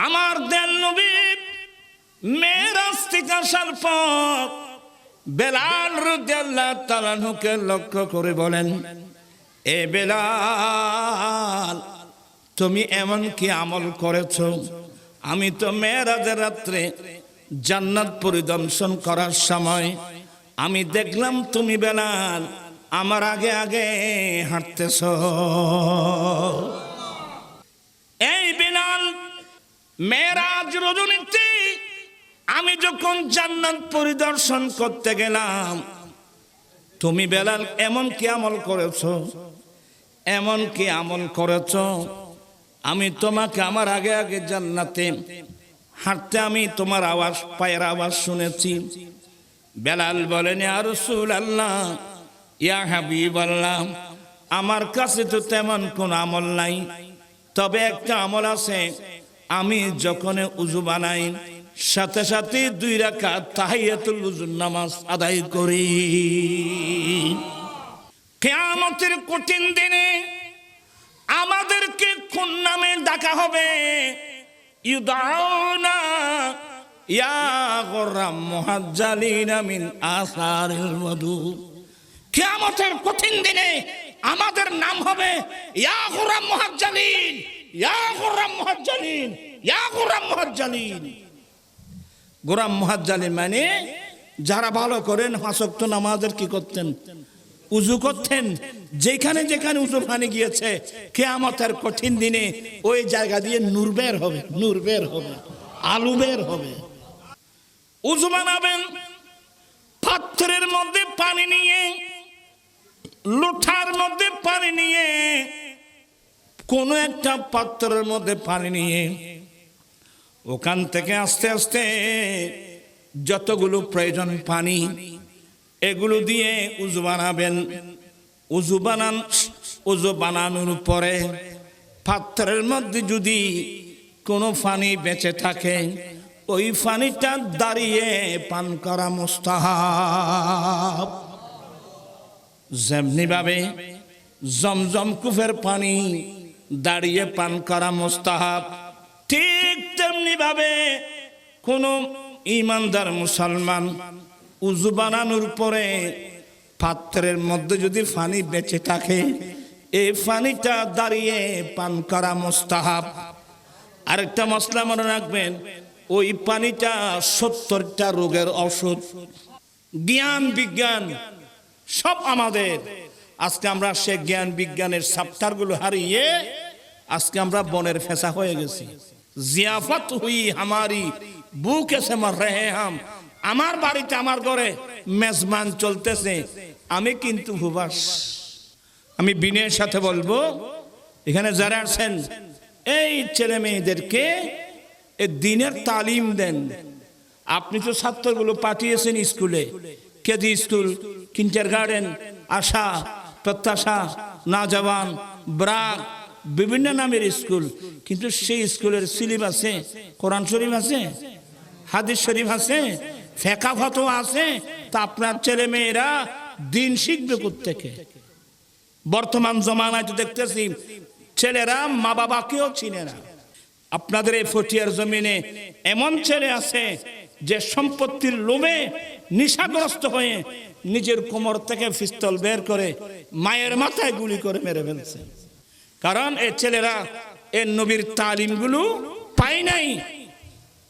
আমার দেন নবী মেরাজ থেকে আসার পর বেলাল রাদিয়াল্লাহু তাআলা আনহুকে লক্ষ্য করে বলেন, এ বেলাল, তুমি এমন কি আমল করেছো? আমি তো মেরাজের রাত্রে জান্নাত পরিদর্শন করার সময় আমি দেখলাম তুমি বেলাল আমার আগে আগে হাঁটতেছ। এই বেলাল, মেরাজ রজনীতে আমি যখন জান্নাত পরিদর্শন করতে গেলাম, তুমি বেলাল এমন কি আমল করেছো? এমন কি আমল করেছো? আমি তোমাকে আমার আগে আগে জান্নাতে হাঁটতে আমি তোমার আওয়াজ, পায়ের আওয়াজ শুনেছি। বেলাল বলেন, ইয়া রাসূলুল্লাহ, ইয়া হাবিবাল্লাহ, আমার কাছে তো তেমন কোন আমল নাই, তবে একটা আমল আছে। আমি যখন উযু বানাই সাথে সাথে 2 রাকাত তাহিয়াতুল ওযুর নামাজ আদায় করি। কিয়ামতের কঠিন দিনে আমাদেরকে কোন নামে ডাকা হবে? ইউদাউনা ইয়া গুররাম মুহাজ্জালিনা মিন আসারিল ওযু। কিয়ামতের কঠিন দিনে আমাদের নাম হবে ইয়া গুররাম মুহাজ্জালিন, ইয়া গুররাম মুহাজ্জালিন, ইয়া গুররাম মুহাজ্জালিন। গুররাম মুহাজ্জালিন মানে যারা ভালো করেন 5 ওয়াক্ত নামাজের কি করতেন? উযু করতেন। যেখানে যেখানে উযু পানি গিয়েছে কিয়ামতের কঠিন দিনে ওই জায়গা দিয়ে নূর বের হবে, নূর বের হবে, আলো বের হবে। উযু বানাবেন, পাত্রের মধ্যে পানি নিয়ে, লোটার মধ্যে পানি নিয়ে, কোন একটা পাত্রের মধ্যে পানি নিয়ে ওখান থেকে আস্তে আস্তে যতগুলো প্রয়োজন পানি এগুলো দিয়ে উযু বানাবেন। উযু বানানোর পরে পাত্রের মধ্যে যদি কোনো পানি বেঁচে থাকে ওই পানিটা দাঁড়িয়ে পান করা মুস্তাহাব। যেমনি ভাবে জমজম কূপের পানি দাঁড়িয়ে পান করা মুস্তাহাব, ঠিক তেমনি ভাবে কোন ঈমানদার মুসলমান উযু বানানোর পরে পাত্রের মধ্যে যদি পানি বেঁচে থাকে এই পানিটা দাঁড়িয়ে পান করা মুস্তাহাব। আরেকটা মশলা মনে রাখবেন, ওই পানিটা 70টা রোগের ওষুধ। জ্ঞান বিজ্ঞান সব আমাদের, আজকে আমরা সে জ্ঞান বিজ্ঞানের সাপ্তার গুলো হারিয়ে আজকে আমরা বনের ফেসা হয়ে গেছি। জিয়াফত হুই হামারি বুকে সে মর রহে হাম। আমার বাড়িতে আমার ঘরে মেজবান চলতেছে, আমি কিন্তু হুবাস। আমি বিনয়ের সাথে বলবো, এখানে যারা আছেন এই ছেলে মেয়েদেরকে দিনের তালিম দেন। আপনি তো ছাত্রগুলো পাঠিয়েছেন স্কুলে, কেজি স্কুল, কিন্ডারগার্টেন, আশা, প্রত্যাশা, নাজওয়ান, ব্রাক, বিভিন্ন নামের স্কুল, কিন্তু সেই স্কুলের সিলেবাসে কোরআন শরীফ আছে, হাদিস শরীফ আছে, ফিকহ ফতোয়া আছে। তা আপনার ছেলে মেয়েরা দিন শিখবে কোত্থেকে? বর্তমান জমানায় তো দেখতেছি ছেলেরা মা বাবাকেও চিনে না। আপনাদের এই ফটিয়ার জমিনে এমন ছেলে আছে যে সম্পত্তির লোভে নেশাগ্রস্ত হয়ে নিজের কোমর থেকে পিস্তল বের করে মায়ের মাথায় গুলি করে মেরে ফেলছে। কারণ এই ছেলেরা এই নবীর তালিমগুলো পায় নাই।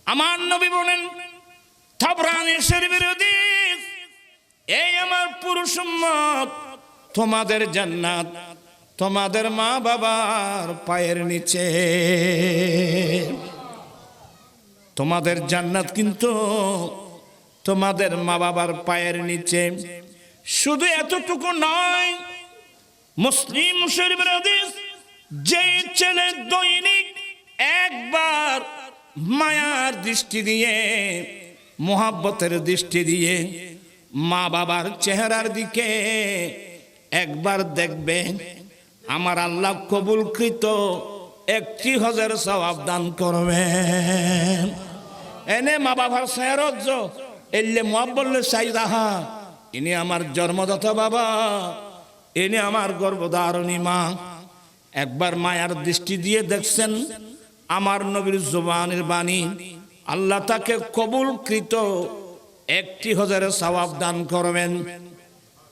আমার নবী বলেন, তাবরানী শরীফের হাদিস, এই আমার পুরুষ উম্মত, তোমাদের জান্নাত তোমাদের মা বাবার পায়ের নিচে। তোমাদের জান্নাত কিন্তু তোমাদের মা বাবার পায়ের নিচে। শুধু এতটুকু নয়, মুসলিম শরীফের হাদিস, যে ছেলে দৈনিক একবার মায়ার দৃষ্টি দিয়ে, মোহাব্বতের দৃষ্টি দিয়ে মা বাবার চেহারার দিকে একবার দেখবে, আমার আল্লাহ কবুলকৃত 1000 সওয়াব দান করবেন। এনে মা বাবার চেহারজ এলে মোহাব্বলে চাই রাহা, ইনি আমার জন্মদাতা বাবা, ইনি আমার গর্ভধারণী মা। একবার মায়ার দৃষ্টি দিয়ে দেখছেন, আমার নবীর জবানের বাণী, আল্লাহ তাকে কবুলকৃত 1000 সওয়াব দান করবেন।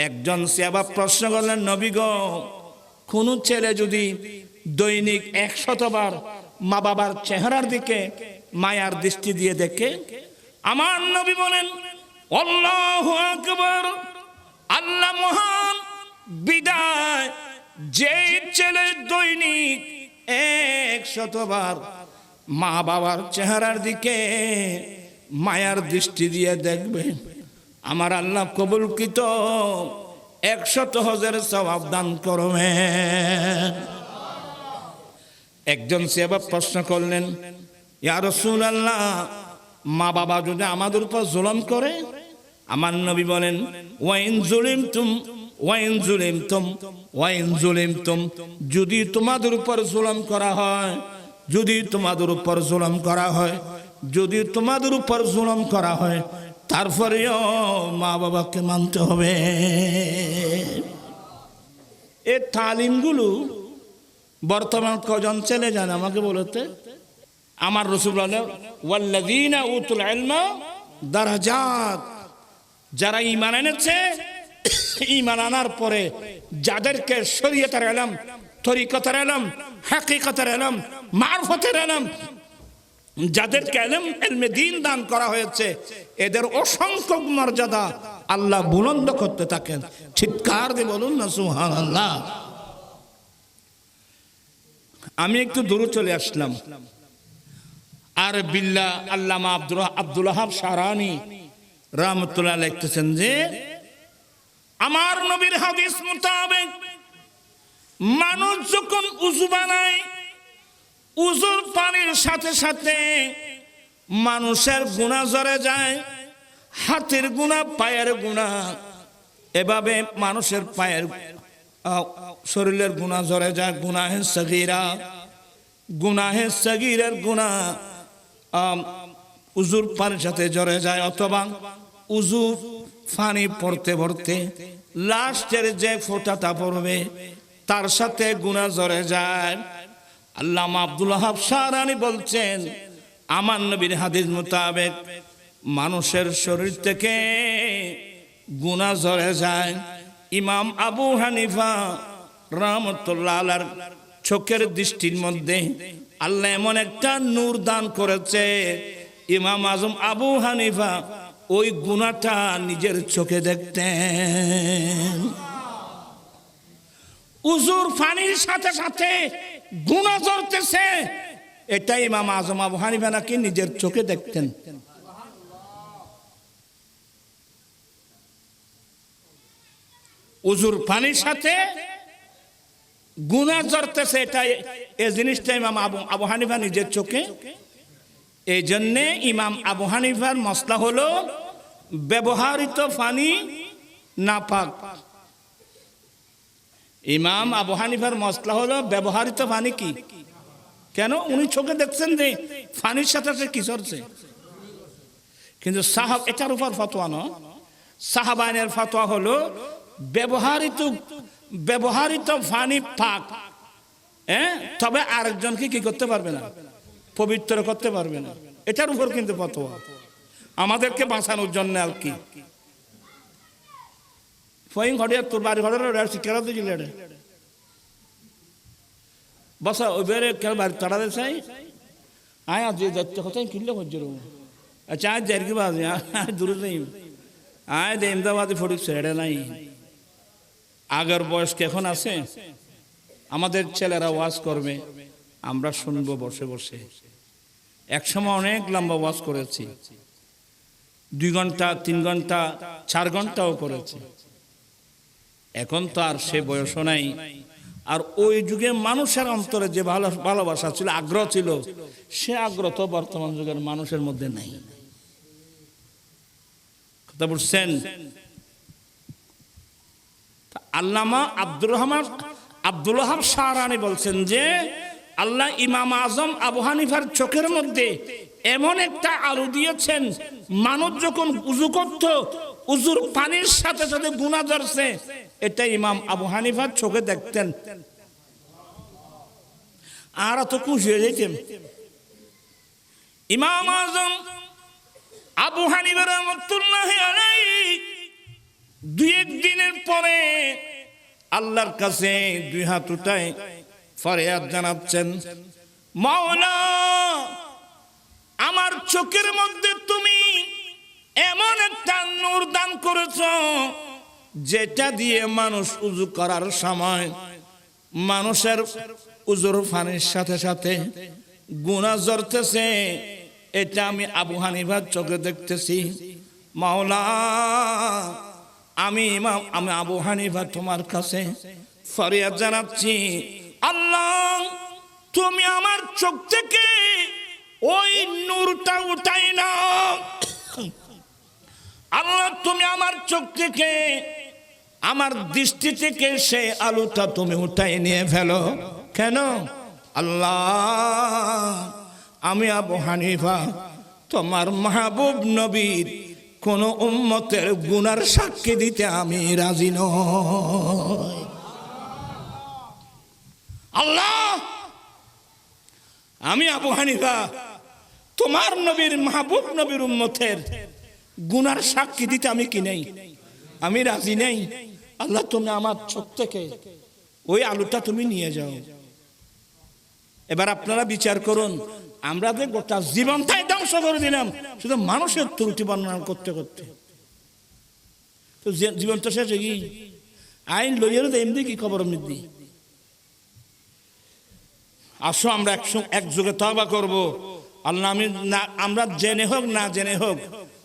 একজন সাহাবা প্রশ্ন করলেন, নবী গো, কোন ছেলে যদি দৈনিক 100 বার মা বাবার চেহারার দিকে মায়ার দৃষ্টি দিয়ে দেখে? আমার নবী বলেন, আল্লাহু আকবার, আল্লাহ মহান, বিদায় যে ছেলে দৈনিক 100 বার মা বাবার চেহারার দিকে মায়ার দৃষ্টি দিয়ে দেখবে, আমার আল্লাহ কবুলকৃত 100,000 সওয়াব দান করবেন। একজন সাহাবা প্রশ্ন করলেন, ইয়া রাসূলুল্লাহ, মা বাবা যদি আমাদের উপর জুলুম করে? আমার নবী বলেন, ওয়াইন জুলিমতুম ওয়াইন জুলিমতুম ওয়াইন জুলিমতুম, যদি তোমাদের উপর জুলুম করা হয়, যদি তোমাদের উপর জুলুম করা হয়, যদি তোমাদের উপর জুলুম করা হয়, তারপরেও মা বাবাকে মানতে হবে। এই তালিমগুলো বর্তমান কজন ছেলে জানে আমাকে বলতে? আমার রাসূল বলেন, ওয়াল্লাযীনা উতুল ইলমা দারাজাত, যারা ঈমান এনেছে, ঈমান আনার পরে যাদেরকে শরীয়তের ইলম, তরিকতের ইলম, হাকিকতের ইলম, মারফতের ইলম, যাদেরকে ইলমে দ্বীন দান করা হয়েছে, এদের অসংখ্য মর্যাদা আল্লাহ বুলন্দ করতে থাকেন। চিৎকার দিয়ে বলুন না সুবহানাল্লাহ। আমি একটু দূরে চলে আসলাম। আর বিল্লাহ আল্লামা আব্দুল ওয়াহাব শাহরানী রাহমাতুল্লাহ লিখতেছেন যে, আমার নবীর হাদিস মোতাবেক মানুষ যখন উযু বানায়, উযুর পানির সাথে সাথে মানুষের গুনাহ ঝরে যায়, হাতের গুনাহ, পায়ের গুনাহ, এভাবে মানুষের পায়ের শরীরের গুনাহ ঝরে যায়। গুনাহে সগীরা, গুনাহে সগীরের গুনাহ উযুর পানির সাথে ঝরে যায়, অথবা উযু পানি পড়তে পড়তে লাস্টের যে ফোঁটাটা পড়বে তার সাথে গুনাহ ঝরে যায়। আল্লামা আব্দুল ওয়াহাব শাহরানী বলছেন, আমার নবীর হাদিস মোতাবেক মানুষের শরীর থেকে গুনাহ ঝরে যায়। ইমাম আবু হানিফা রাহমাতুল্লাহ আলাইহির চোখের দৃষ্টির মধ্যে আল্লাহ এমন একটা নূর দান করেছে, ইমাম আজম আবু হানিফা ওই গুনাহটা নিজের চোখে দেখতেন। উযুর পানির সাথে সাথে গুনাহ ঝরতেছে, এটা ইমাম আজম আবু হানিফা নাকি নিজের চোখে দেখতেন। উযুর পানির সাথে গুনাহ ঝরতেছে, এটা এই জিনিসটা ইমাম আবু হানিফা নিজের চোখে। এই জন্যে ইমাম আবু হানিফার মসলা হলো ব্যবহারিত পানি নাপাক। ইমাম আবু হানিফার মসলা হলো ব্যবহারিত পানি কি? কেন? উনি চোখে দেখছেন যে পানির সাথে কি ঝরছে। কিন্তু সাহাব এটার উপর ফতোয়া নয়, সাহাবানের ফতোয়া হলো ব্যবহারিত পানি পাক, তবে আরেকজনকে কি করতে পারবে না, পবিত্র করতে পারবে না। এটার উপর কিন্তু ফতোয়া আমাদেরকে বাঁচানোর জন্য আর কি। ফইং ঘটিয়া তোর বাড়ি ঘরের শিক্ষা দিলে বসা ওই বেড়ে কেউ বাড়ি তাড়াতে চাই, আয় আজ যাচ্ছে কোথায় কিনলে হজ্জর। আচ্ছা আজ যাই কি বাজে দূরে নেই, আয় দে এমদাবাদে ফটিক ছেড়ে নাই। আগের বয়স এখন আছে, আমাদের ছেলেরা ওয়াজ করবে, আমরা শুনবো বসে বসে। একসময় অনেক লম্বা ওয়াজ করেছি, 2 ঘন্টা 3 ঘন্টা 4 ঘন্টাও করেছি। এখন তো আর সে বয়সও নাই। আর ওই যুগে মানুষের অন্তরে যে ভালোবাসা ছিল, আগ্রহ ছিল, সে আগ্রহ তো বর্তমান যুগের মানুষের মধ্যে নাই। কথা বুঝছেন? আল্লামা আব্দুল ওয়াহাব শাহরানী বলছেন যে আল্লাহ ইমাম আজম আবু হানিফার চোখের মধ্যে এমন একটা আলো দিয়েছেন, মানুষ যখন উযু করত, উযুর পানির সাথে সাথে গুনাহ ঝরছে, এটা ইমাম আবু হানিফার চোখে দেখতেন। আর তো খুশি হয়ে যেতেন, ইমাম আজম আবু হানিফা রাহমাতুল্লাহি আলাইহি দুই একদিনের পরে আল্লাহর কাছে দুই হাত উঠায় ফরিয়াদ জানাচ্ছেন, মাওলা, আমার চোখের মধ্যে তুমি এমন একটা নূর দান করেছো যেটা দিয়ে মানুষ উযু করার সময় মানুষের উযুর পানির সাথে সাথে গুনাহ ঝরতেছে। এটা আমি আবু হানিফার চোখে দেখতেছি। মাওলা, আমি আবু হানিফা তোমার কাছে ফরিয়াদ জানাচ্ছি, আল্লাহ, তুমি আমার চোখ থেকে ওই নূরটা উঠাই নাও। আল্লাহ, তুমি আমার চোখ থেকে, আমার দৃষ্টি থেকে সেই আলোটা তুমি উঠাই নিয়ে ফেলো। কেন? আল্লাহ, আমি আবু হানিফা তোমার মাহবুব নবীর কোন উম্মতের গুনার সাক্ষী দিতে আমি রাজি নই। আল্লাহ, আমি আবু হানিফা তোমার নবীর মাহবুব নবীর উম্মতের গুনার সাক্ষী দিতে আমি কি নেই, আমি রাজি নেই। আল্লাহ, তুমি আমার চোখ থেকে ওই আলোটা তুমি নিয়ে যাও। এবার আপনারা বিচার করুন, আমরা যে গোটা জীবনটাই ধ্বংস করে দিলাম শুধু মানুষের ত্রুটি বর্ণনা করতে করতে, তো জীবনটা শেষ হয়ে গিয়ে আইন লইয়ারও এমনি কি খবর মৃদ্ধি। আসো আমরা একযোগে তওবা করব। আল্লাহ, আমরা জেনে হোক না জেনে হোক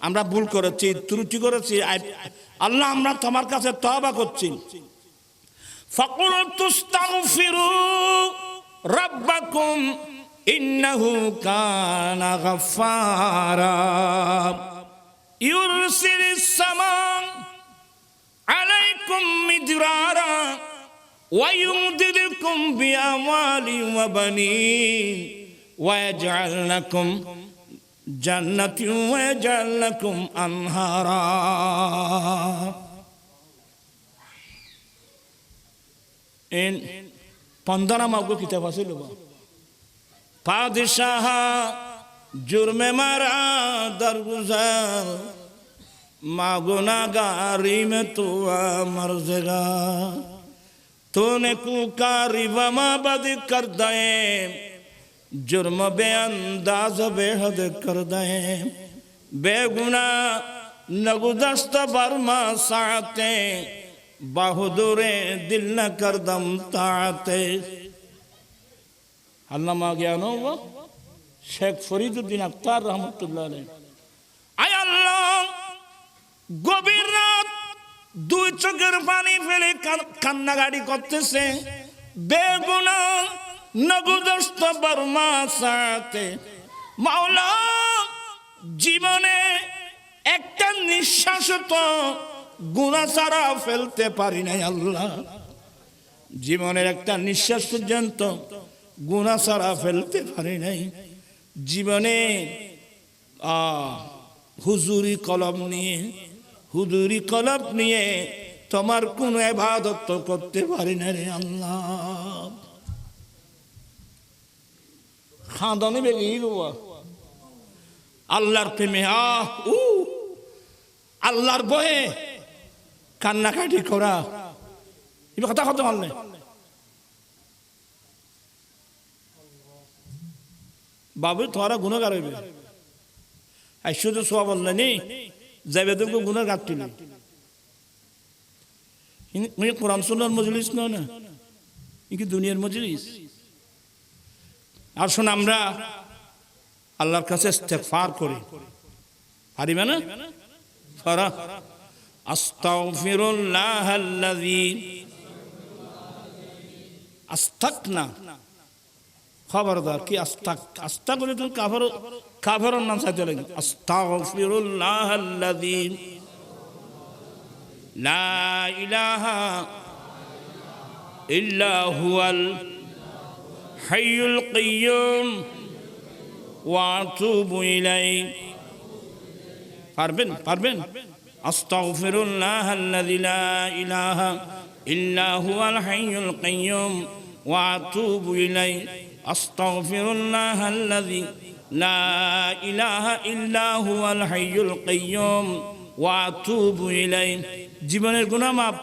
আমরা ভুল করেছি, ত্রুটি করেছি। আল্লাহ, আমরা তোমার কাছে তওবা করছি। ফাকুল তুস্তাগফিরু রাব্বাকুম ইন্নাহু কানা গাফফারা ইউরসিলিস সামা আলাইকুম মিদরারা ওয়া ইউমদিদকুম বিআমওয়ালিন ওয়া বানিন ওয়া ইয়াজআল লাকুম জান্নাতিন ওয়া ইয়াজআল লাকুম আনহারা। in 15 মাগো কিতাব আছে লোবা পাদশাহ जुर्मे मारा दरगुजार मागुनागारी में तू मर्जेगा तूने कुकारी वमा बद कर दे जुर्म बेअंदाज बेहद कर दे बेगुना नगुदस्त बर्मा साते बहादुरे दिल न कर दम ताते। अल्लामा ज्ञानो वो शेख फरीदुद्दीन अख्तार रहमतुल्लाह अलैह। आय अल्लाह गभीर रात দুই চোখের পানি ফেলে কান্নাকাটি করতেছে বেগুনা নগুদস্ত বর্মা সাথে। মাওলা জীবনে একটা নিঃশ্বাস তো গুনাহ ছাড়া ফেলতে পারি নাই। আল্লাহ জীবনের একটা নিঃশ্বাস পর্যন্ত গুনাহ ছাড়া ফেলতে পারি নাই। জীবনে হুজুরি কলম নিয়ে তোমার কোন ইবাদত করতে পারি না রে আল্লাহ। খাঁদনি বেগি গোয়া আল্লাহর প্রেমে আল্লাহর বয়ে কান্নাকাটি করা এবার কথা কথা বললে বাবু তোরা গুণগার হইবে শুধু সোয়া বললে নি যাবে তুমি গুনার গাঁটটি না কোরআন সুন্নাহর মজলিস না না কি দুনিয়ার মজলিস। আর শোন আমরা আল্লাহর কাছে ইস্তেগফার করি পারিবে না ফারা আস্তাগফিরুল্লাহাল্লাযী আস্তাগনা খবরদার কি আস্তা করে তুমি কাফেরের নাম চাইতে লাগে। আস্তাগফিরুল্লাহাল্লাযী লা ইলাহা ইল্লা হুয়াল হাইয়ুল কাইয়্যুম ওয়া আতুবু ইলাইহি। পারবেন আস্তাগফিরুল্লাহাল্লাযী লা ইলাহা ইল্লা হুয়াল হাইয়ুল কাইয়্যুম ওয়া আতুবু ইলাইহি। আস্তাগফিরুল্লাহাল্লাযী লা ইলাহা ইল্লা হুয়াল হাইয়ুল কাইয়্যুম ওয়া আতুবু ইলাইহি। জীবনের গুনাহ মাপ।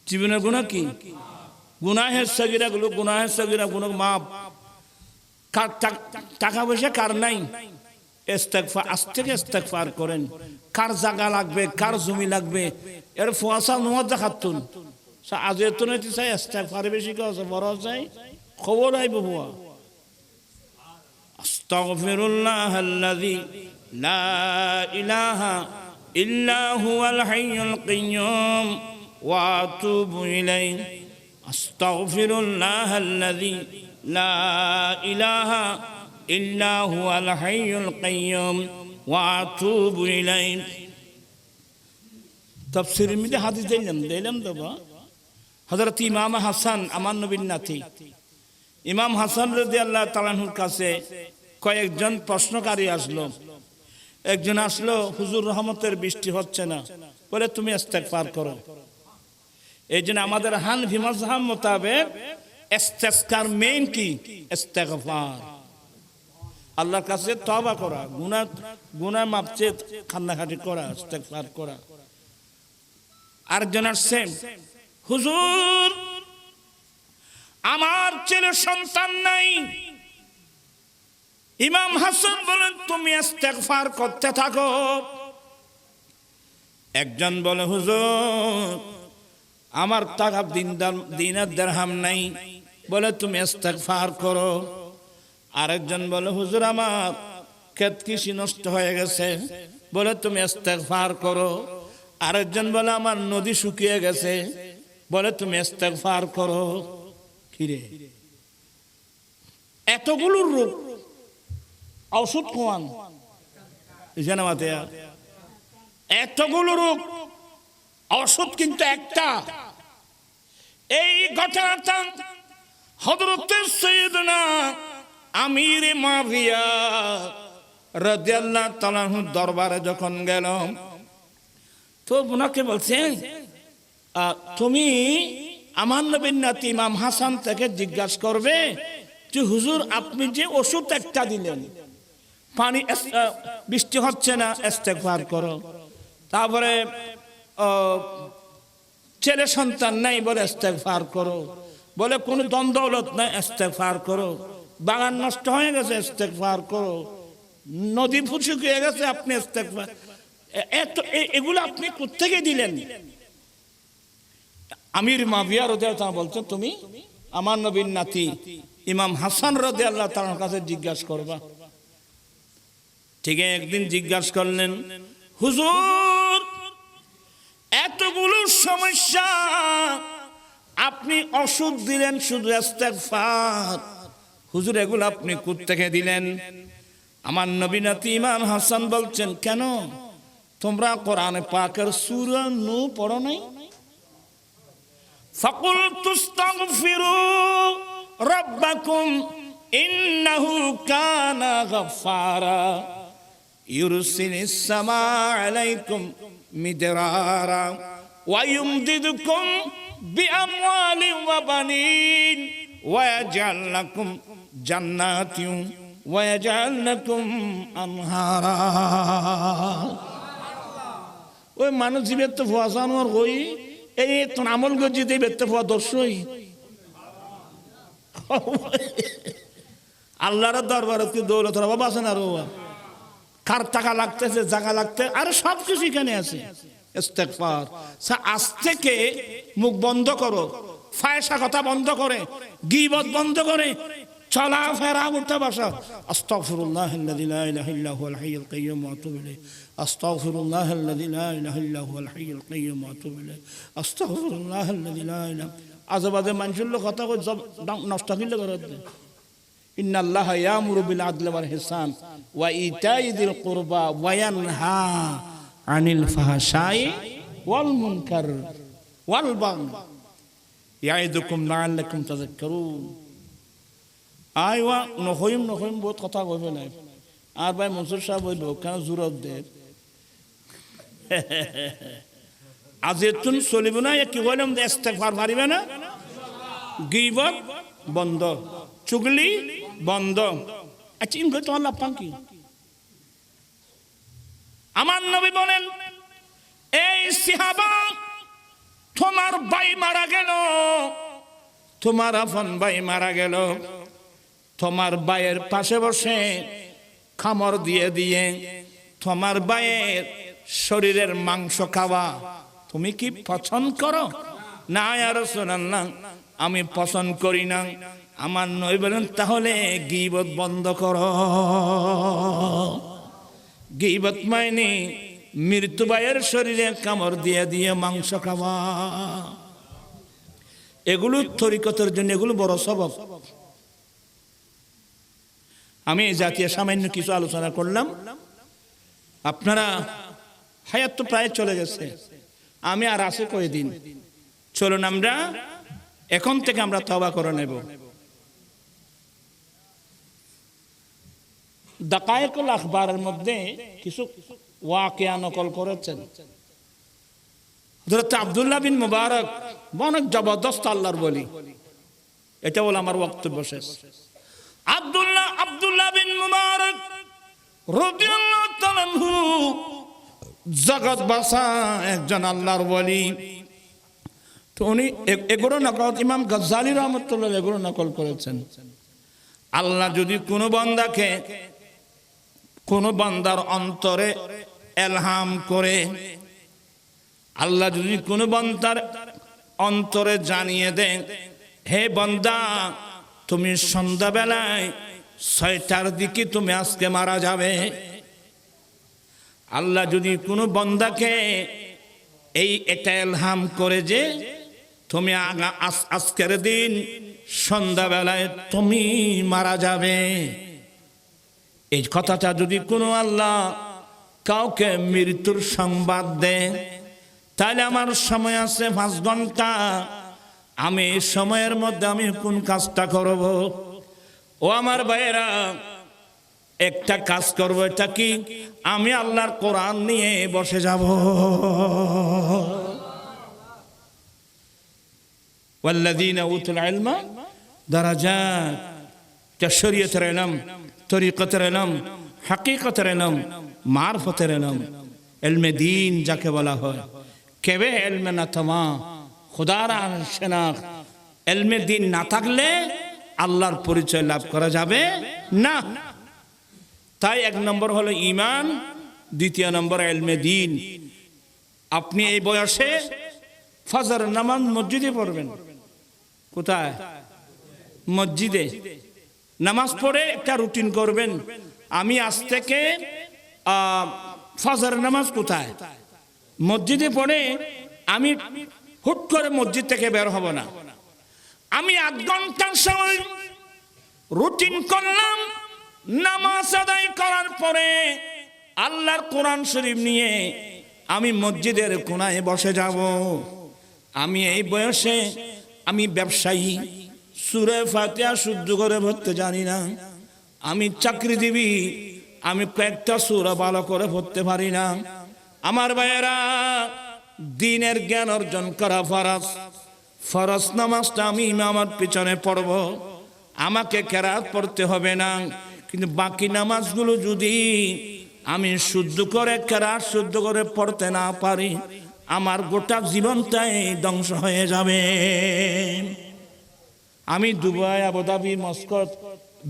জীবনের গুনাহ কি? গুনাহের সগীরাগুলো, গুনাহের সগীরা গুনাহ মাপ। টাকা পয়সা কার নাই, ইস্তেগফার, আজ থেকে ইস্তেগফার করেন। কার জায়গা লাগবে, কার জমি লাগবে, এর ফুয়াশা নোয়াজ দেখাতুন আজ এত নাইতে চাই ইস্তেগফার বেশি কথা বড় চাই খবর আইব হুয়া। আস্তাগফিরুল্লাহাল্লাযী লা ইলাহা ইল্লা হুয়াল হাইয়ুল কাইয়্যুম ওয়া আতুবু ইলাইহি। আস্তাগফিরুল্লাহাল্লাযী লা ইলাহা ইল্লা হুয়াল হাইয়ুল কাইয়্যুম ওয়া আতুবু ইলাইহি। তাফসীরের মধ্যে হাদিস দিলাম দেবা। হযরত ইমাম হাসান, আমার নবীর নাতি ইমাম হাসান রাদিয়াল্লাহু তাআলা আনহুর কাছে কয়েকজন প্রশ্নকারী আসলো। একজন আসলো, হুজুর রহমতের বৃষ্টি হচ্ছে না, বলে তুমি ইস্তেগফার করো। এই জন্য আমাদের হানফি মাযহাব মোতাবেক ইস্তেগফার মেইন কি? ইস্তেগফার, আল্লাহর কাছে তওবা করা, গুনাহ মাপ চেয়ে কান্নাকাটি করা, ইস্তেগফার করা। আরেকজন আসছে, হুজুর আমার ছেলে সন্তান নাই। ইমাম হাসান বলেন তুমি ইস্তেগফার করতে থাকো। একজন বলে হুজুর আমার টাকা দিনার দিরহাম নাই, বলে তুমি ইস্তেগফার করো। আরেকজন বলে হুজুর আমার ক্ষেত কৃষি নষ্ট হয়ে গেছে, বলে তুমি ইস্তেগফার করো। আরেকজন বলে আমার নদী শুকিয়ে গেছে, বলে তুমি ইস্তেগফার করো। কিরে এতগুলো রূপ, ঔষধ কোয়ান জানাতে, এতগুলো রূপ, ঔষধ কিন্তু একটা। এই ঘটনাটা হযরত সাইয়েদনা আমির মুআবিয়া রাদিয়াল্লাহু তাআলা আনহুর দরবারে যখন গেল, তো ওনাকে বলছেন তুমি আমার নবীর নাতি ইমাম হাসান থেকে জিজ্ঞাসা করবে যে হুজুর আপনি যে ওষুধ একটা দিলেন, পানি বৃষ্টি হচ্ছে না, ইস্তেগফার করো। তারপরে ছেলে সন্তান নাই, বলে ইস্তেগফার করো। বলে কোনো দ্বন্দ্বলত নাই, ইস্তেগফার করো। বাগান নষ্ট হয়ে গেছে, ইস্তেগফার করো। নদী শুকিয়ে গেছে, আপনি ইস্তেগফার। এগুলো আপনি কোত্থেকে দিলেন? আমির মুআবিয়া রাদিয়াল্লাহু তাআলা বলছেন তুমি আমার নবীর নাতি ইমাম হাসান রাদিয়াল্লাহু তাআলার কাছে জিজ্ঞাসা করবা। ঠিক একদিন জিজ্ঞাসা করলেন, হুজুর এতগুলো সমস্যা, আপনি ওষুধ দিলেন শুধু ইস্তেগফার, হুজুর এগুলো আপনি কোত্থেকে দিলেন? আমার নবী নাতি ইমাম হাসান বলছেন, কেন তোমরা কোরআনে পাকের সূরা নূহ পড়ো নাই? ফাকুলতু আস্তাগফিরু রাব্বাকুম ইন্নাহু কানা গাফফারা ইউরসিলিস সামাআ আলাইকুম মিদরারা ওয়া ইউমদিদুকুম বিআমওয়ালিন ওয়া বানিন ওয়া ইয়াজআল লাকুম জান্নাতিন ওয়া ইয়াজআল লাকুম আনহারা। ওই মানুষ জীবের তো ফুয়াশানোর হই, এই তো আমল গজিতে বেতে ফুয়া দর্শই আল্লাহর দরবারে তুই দৌলত বাবা আছেন। আর কার টাকা লাগতেছে, জায়গা লাগতে, আরে সব কিছু এখানে আছে। ইস্তেগফার, আজ থেকে মুখ বন্ধ করো, ফায়সা কথা বন্ধ করে, গীবত বন্ধ করে, চলা ফেরা উঠতে বসা। আস্তাগফিরুল্লাহাল্লাযী লা ইলাহা ইল্লা হুয়াল হাইয়ুল কাইয়্যুম ওয়া আতুবু ইলাইহি। আস্তাগফিরুল্লাহাল্লাযী লা ইলাহা ইল্লা হুয়াল হাইয়ুল কাইয়্যুম ওয়া আতুবু ইলাইহি। আস্তাগফিরুল্লাহাল্লাযী লা ইলাহা। আজেবাজে মানুষের কথা কই সব নষ্ট হইলে করে দে। ইন্নাল্লাহা ইয়ামুরু বিল আদলি ওয়াল ইহসান ওয়া ইতাই যিল কুরবা ওয়া ইয়ানহা আনিল ফাহশাই ওয়াল মুনকার ওয়াল বাগই ইয়াইদুকুম লাআল্লাকুম তাযাক্কারুন। আইওয়া নহইম বহুত কথা কই ফেলাই। আর ভাই মনসুর সাহেব হইল কেন জুরত দে আজ এতুন চলিব না, কি বললাম ইস্তেগফার পারিবে না, গীবত বন্ধ, চুগলি বন্ধ, আচ্ছা ইনকে তো লাভ পান কি? আমার নবী বলেন, এই সাহাবা, তোমার ভাই মারা গেল, তোমার আপন ভাই মারা গেল, তোমার ভাইয়ের পাশে বসে খামর দিয়ে দিয়ে তোমার ভাইয়ের শরীরের মাংস খাওয়া তুমি কি পছন্দ করো? না ইয়া রাসূলুল্লাহ, আমি পছন্দ করি না। আমার নবী বলেন, তাহলে গীবত বন্ধ করো। গীবত মানে মৃত্যু ভাইয়ের শরীরে কামড় দিয়ে দিয়ে মাংস খাওয়া। এগুলো তরিকতের জন্য এগুলো বড় সবব। আমি এই জাতীয় সামান্য কিছু আলোচনা করলাম। আপনারা হায়াত তো প্রায় চলে গেছে, আমি আর আছে কয়দিন। চলুন আমরা এখন থেকে আমরা তওবা করে নেব। দাকায়েকুল আখবারের মধ্যে কিছু ওয়াকিয়া নকল করেছেন হযরত আব্দুল্লাহ বিন মুবারক, অনেক জবরদস্ত আল্লাহর ওলি। এটা বলে আমার বক্তব্য শেষ। আব্দুল্লাহ বিন মুবারক রাদিয়াল্লাহু তাআলা আনহু জগৎ বাসা একজন আল্লাহর ওলি। তো উনি এগুলো নকল, ইমাম গজ্জালি রাহমাতুল্লাহ এগুলো নকল করেছেন। আল্লাহ যদি কোনো বান্দাকে, কোনো বান্দার অন্তরে এলহাম করে, আল্লাহ যদি কোনো বান্দার অন্তরে জানিয়ে দেন, হে বান্দা তুমি সন্ধ্যাবেলায় 6টার দিকে তুমি আজকে মারা যাবে। আল্লাহ যদি কোনো বান্দাকে এটা এলহাম করে যে তুমি আজকের দিন সন্ধ্যাবেলায় তুমি মারা যাবে, এই কথাটা যদি কোনো আল্লাহ কাউকে মৃত্যুর সংবাদ দেয়, তাহলে আমার সময় আছে 5 ঘন্টা। আমি এই সময়ের মধ্যে আমি কোন কাজটা করব? ও আমার ভাইয়েরা, একটা কাজ করব। এটা কি? আমি আল্লাহর কোরআন নিয়ে বসে যাব। ওয়াল্লাযীনা উতুল ইলমা দারাজাত, শরীয়তের ইলম, তরিকতের ইলম, হাকিকতের ইলম, মারফতের ইলম, ইলমে দ্বীন যাকে বলা হয়। কেবে ইলমে নাতমা, খোদার শনাখ, ইলমে দ্বীন না থাকলে আল্লাহর পরিচয় লাভ করা যাবে না। তাই 1 নম্বর হলো ঈমান, 2 নম্বর ইলমে দ্বীন। আপনি এই বয়সে ফজর নামাজ মসজিদে পড়বেন। কোথায়? মসজিদে নামাজ পড়ে একটা রুটিন করবেন, আমি আজ থেকে ফজর নামাজ কোথায়? মসজিদে পড়ে আমি হুট করে মসজিদ থেকে বের হব না। আমি 8 ঘন্টার সময় রুটিন করলাম। নামাজ আদায় করার পরে আল্লাহর কোরআন শরীফ নিয়ে আমি মসজিদের কোনায় বসে যাব। আমি এই বয়সে আমি ব্যবসায়ী, সূরা ফাতিহা শুদ্ধ করে পড়তে জানি না। আমি চাকরিজীবী, আমি কয়েকটা সূরা ভালো করে পড়তে পারি না। আমার ভাইয়েরা, দ্বীনের জ্ঞান অর্জন করা ফরজ। ফরজ নামাজটা আমি ইমামের পিছনে পড়ব, আমাকে কেরাত পড়তে হবে না। কিন্তু বাকি নামাজগুলো যদি আমি শুদ্ধ করে কেরাত শুদ্ধ করে পড়তে না পারি, আমার গোটা জীবনটাই ধ্বংস হয়ে যাবে। আমি দুবাই, আবুধাবি, মস্কট,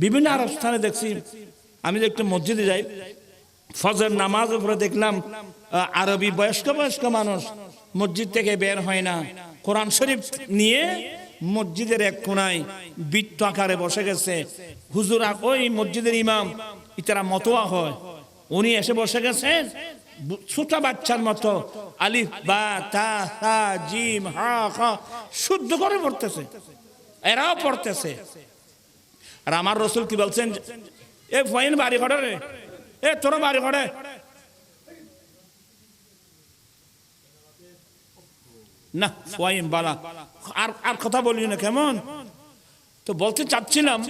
বিভিন্ন আরব স্থানে দেখছি। আমি যে একটা মসজিদে যাই, ফজর নামাজ উপরে দেখলাম আরবি বয়স্ক মানুষ মসজিদ থেকে বের হয় না, কোরআন শরীফ নিয়ে মসজিদের এক কোনায় বৃত্ত আকারে বসে গেছে। হুজুর, ওই মসজিদের ইমাম, ইতারা মতোয়া হয়, উনি এসে বসে গেছেন ছোট বাচ্চার মতো, আলিফ বা তা হা জিম হা খা শুদ্ধ করে পড়তেছে, এরাও পড়তেছে। আর আমার রাসূল কি বলছেন? এ ফাইন বাড়ি ঘরে রে, এ তোর বাড়ি ঘরে, না ফাইন বালা আর কথা বলি না কেমন? তো বলতে চাচ্ছিলাম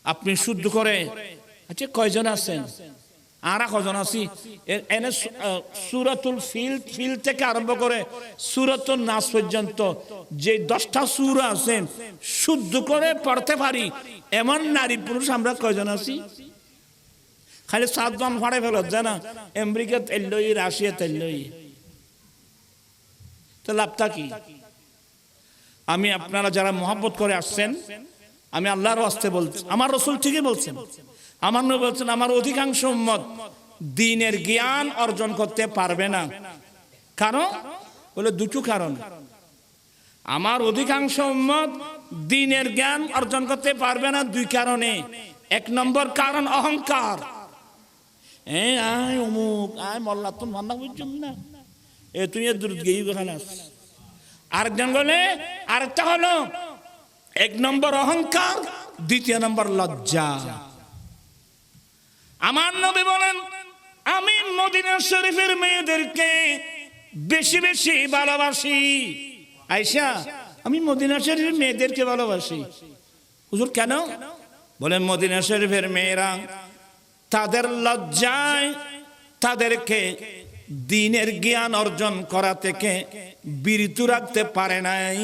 আপনি শুদ্ধ করে, আচ্ছা কয়জন আছেন? আরা কজন আছি এনে সূরাতুল ফিল থেকে আরম্ভ করে সূরাতুন নাস পর্যন্ত যে 10টা সূরা আছে শুদ্ধ করে পড়তে পারি এমন নারী পুরুষ আমরা কয়জন আছি? খালি 7 জন পড়ে ফেলত জানা, আমেরিকা তেলই, রাশিয়া তেলই, তো লাভটা কি? আমি আপনারা যারা মহব্বত করে আসছেন, আমি আল্লাহর ওয়াস্তে বলছি, আমার রাসূল ঠিকই বলছেন, আমার নবী বলছেন আমার অধিকাংশ উম্মত দ্বীনের জ্ঞান অর্জন করতে পারবে না। কারণ বলে দুটো কারণ, আমার অধিকাংশ উম্মত দ্বীনের জ্ঞান অর্জন করতে পারবে না 2 কারণে। 1 নম্বর কারণ অহংকার, আয় অমুক আয় মোল্লা তুমি মান্না বুঝছেন না, তুই দূর গিয়ে খালাস। আরেকজন বলে আরেকটা হলো 1 নম্বর অহংকার, 2 নম্বর লজ্জা। আমার নবী বলেন আমি মদিনা শরীফের মেয়েদেরকে বেশি বেশি ভালোবাসি। আয়েশা আমি মদিনা শরীফের মেয়েদেরকে ভালোবাসি। হুজুর কেন? বলেন মদিনা শরীফের মেয়েরা তাদের লজ্জায় তাদেরকে দ্বীনের জ্ঞান অর্জন করা থেকে বিরত রাখতে পারে নাই।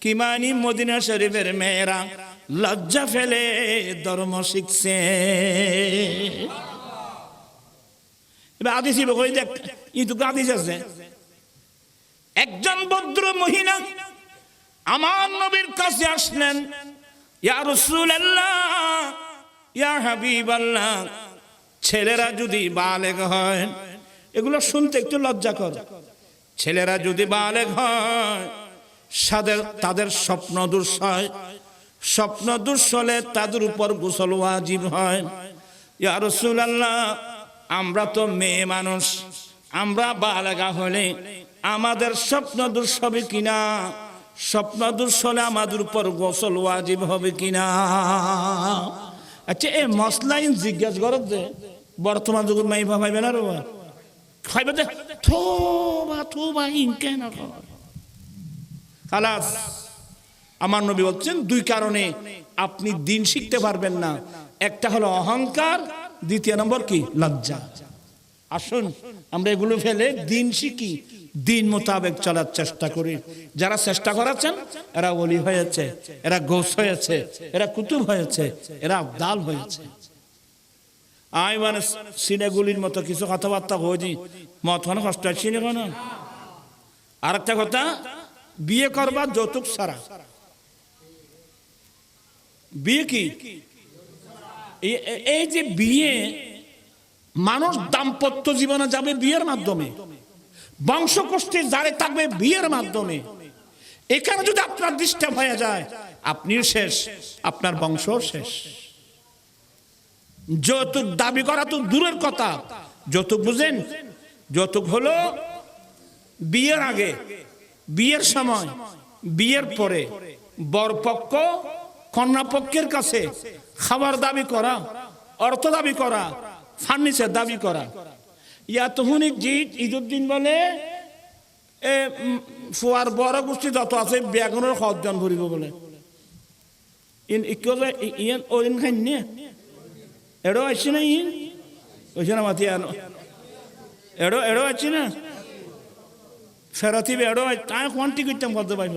কি মানি? মদিনা শরীফের মেয়েরা লজ্জা ফেলে ধর্ম শিখছে। এবার আদিসি বই দেখ, ইতুকে আদিস আছে, একজন ভদ্র মহিলা আমার নবীর কাছে আসলেন, ইয়া রাসূলুল্লাহ, ইয়া হাবিবাল্লাহ, ছেলেরা যদি বালেগ হয়, এগুলো শুনতে একটু লজ্জা কর, ছেলেরা যদি বালেগ হয় তাদের স্বপ্ন দোষ হয়, স্বপ্ন দোষ হলে তাদের উপর গোসল ওয়াজিব হয়। ইয়া রাসূলুল্লাহ আমরা তো মেয়ে মানুষ, আমরা বালেগা হলে আমাদের স্বপ্ন দোষ হবে কিনা, স্বপ্ন দোষ হলে আমাদের উপর গোসল ওয়াজিব হবে কিনা। আচ্ছা এই মসলাইন জিজ্ঞাসা করত যে বর্তমান যুগের মাই ভাইবে না রে খাইবে দে থোবা ইনকে না খালাস। আমার নবী বলছেন 2 কারণে আপনি দ্বীন শিখতে পারবেন না, একটা হলো অহংকার, 2 নম্বর কি? লজ্জা। আসুন আমরা এগুলো ফেলে দ্বীন শিখি, দ্বীন মোতাবেক চলার চেষ্টা করি। যারা চেষ্টা করেছেন এরা ওলি হয়েছে, এরা গোস হয়েছে, এরা কুতুব হয়েছে, এরা আবদাল হয়েছে। আই মানে সিনেগুলির মতো কিছু কথাবার্তা হয়েছি মত মানে কষ্ট আসছি না। আর একটা কথা, বিয়ে করবা যৌতুক ছাড়া। বিয়ে কি? এই যে বিয়ে, মানুষ দাম্পত্য জীবনে যাবে বিয়ের মাধ্যমে, বংশ গোষ্ঠীর জারে থাকবে বিয়ের মাধ্যমে। এখানে যদি আপনার ডিস্টার্ব হয়ে যায় আপনিও শেষ, আপনার বংশ শেষ। যৌতুক দাবি করা তো দূরের কথা, যৌতুক বুঝেন? যৌতুক হলো বিয়ের আগে, বিয়ের সময়, বিয়ের পরে বরপক্ষ কন্যা পক্ষের কাছে খাবার দাবি করা, অর্থ দাবি করা, ফার্নিচার দাবি করা। ইয়া তহুনিক জিত ঈদুদ্দিন বলে ফুয়ার বড় গোষ্ঠী যত আছে বেগুনের সজ্জন ভরিব বলে। ইয়ান ওইন খাই নিয়ে এড়ো আসছে না, ইন ওইছে না মাতি আনো এড়ো এড়ো আসছে না ফেরতি এড়ো তাই কোয়ান্টি করতাম বলতে পাইব।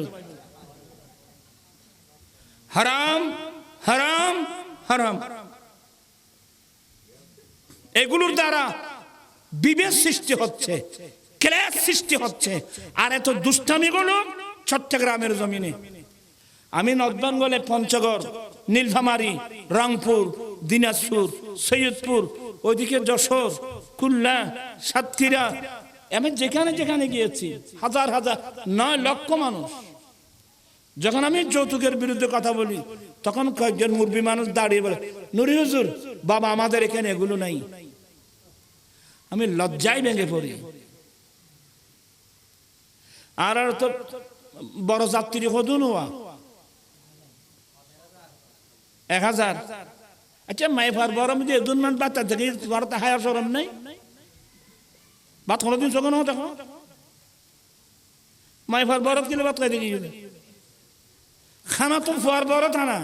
হারাম হারাম হারাম, এগুলোর দ্বারা বিভেদ সৃষ্টি হচ্ছে, ক্লেশ সৃষ্টি হচ্ছে। আর এত দুষ্টামিগুলো চট্টগ্রামের জমিনে, আমি নর্থবেঙ্গলে পঞ্চগড়, নীলফামারী, রংপুর, দিনাজপুর, সৈয়দপুর, ওইদিকে যশোর, খুলনা, সাতক্ষীরা, আমি যেখানে যেখানে গিয়েছি হাজার হাজার 9 লক্ষ মানুষ। যখন আমি যৌতুকের বিরুদ্ধে কথা বলি তখন কয়েকজন মুরব্বী মানুষ দাঁড়িয়ে বলে, নুরি হুজুর বাবা আমাদের এখানে এগুলো নাই। আমি লজ্জায় ভেঙে পড়ি। আর তো বড় যাত্রী হদুন 1000। আচ্ছা মাইফার বরম যে দুনমান বাচ্চা থেকে ভারতে হায়া সরম নাই, বাত কোনোদিন যখন দেখো মাইফার বরফ কিলো বাত খাই দিয়ে খানা তো ফুয়ার বড় থানা।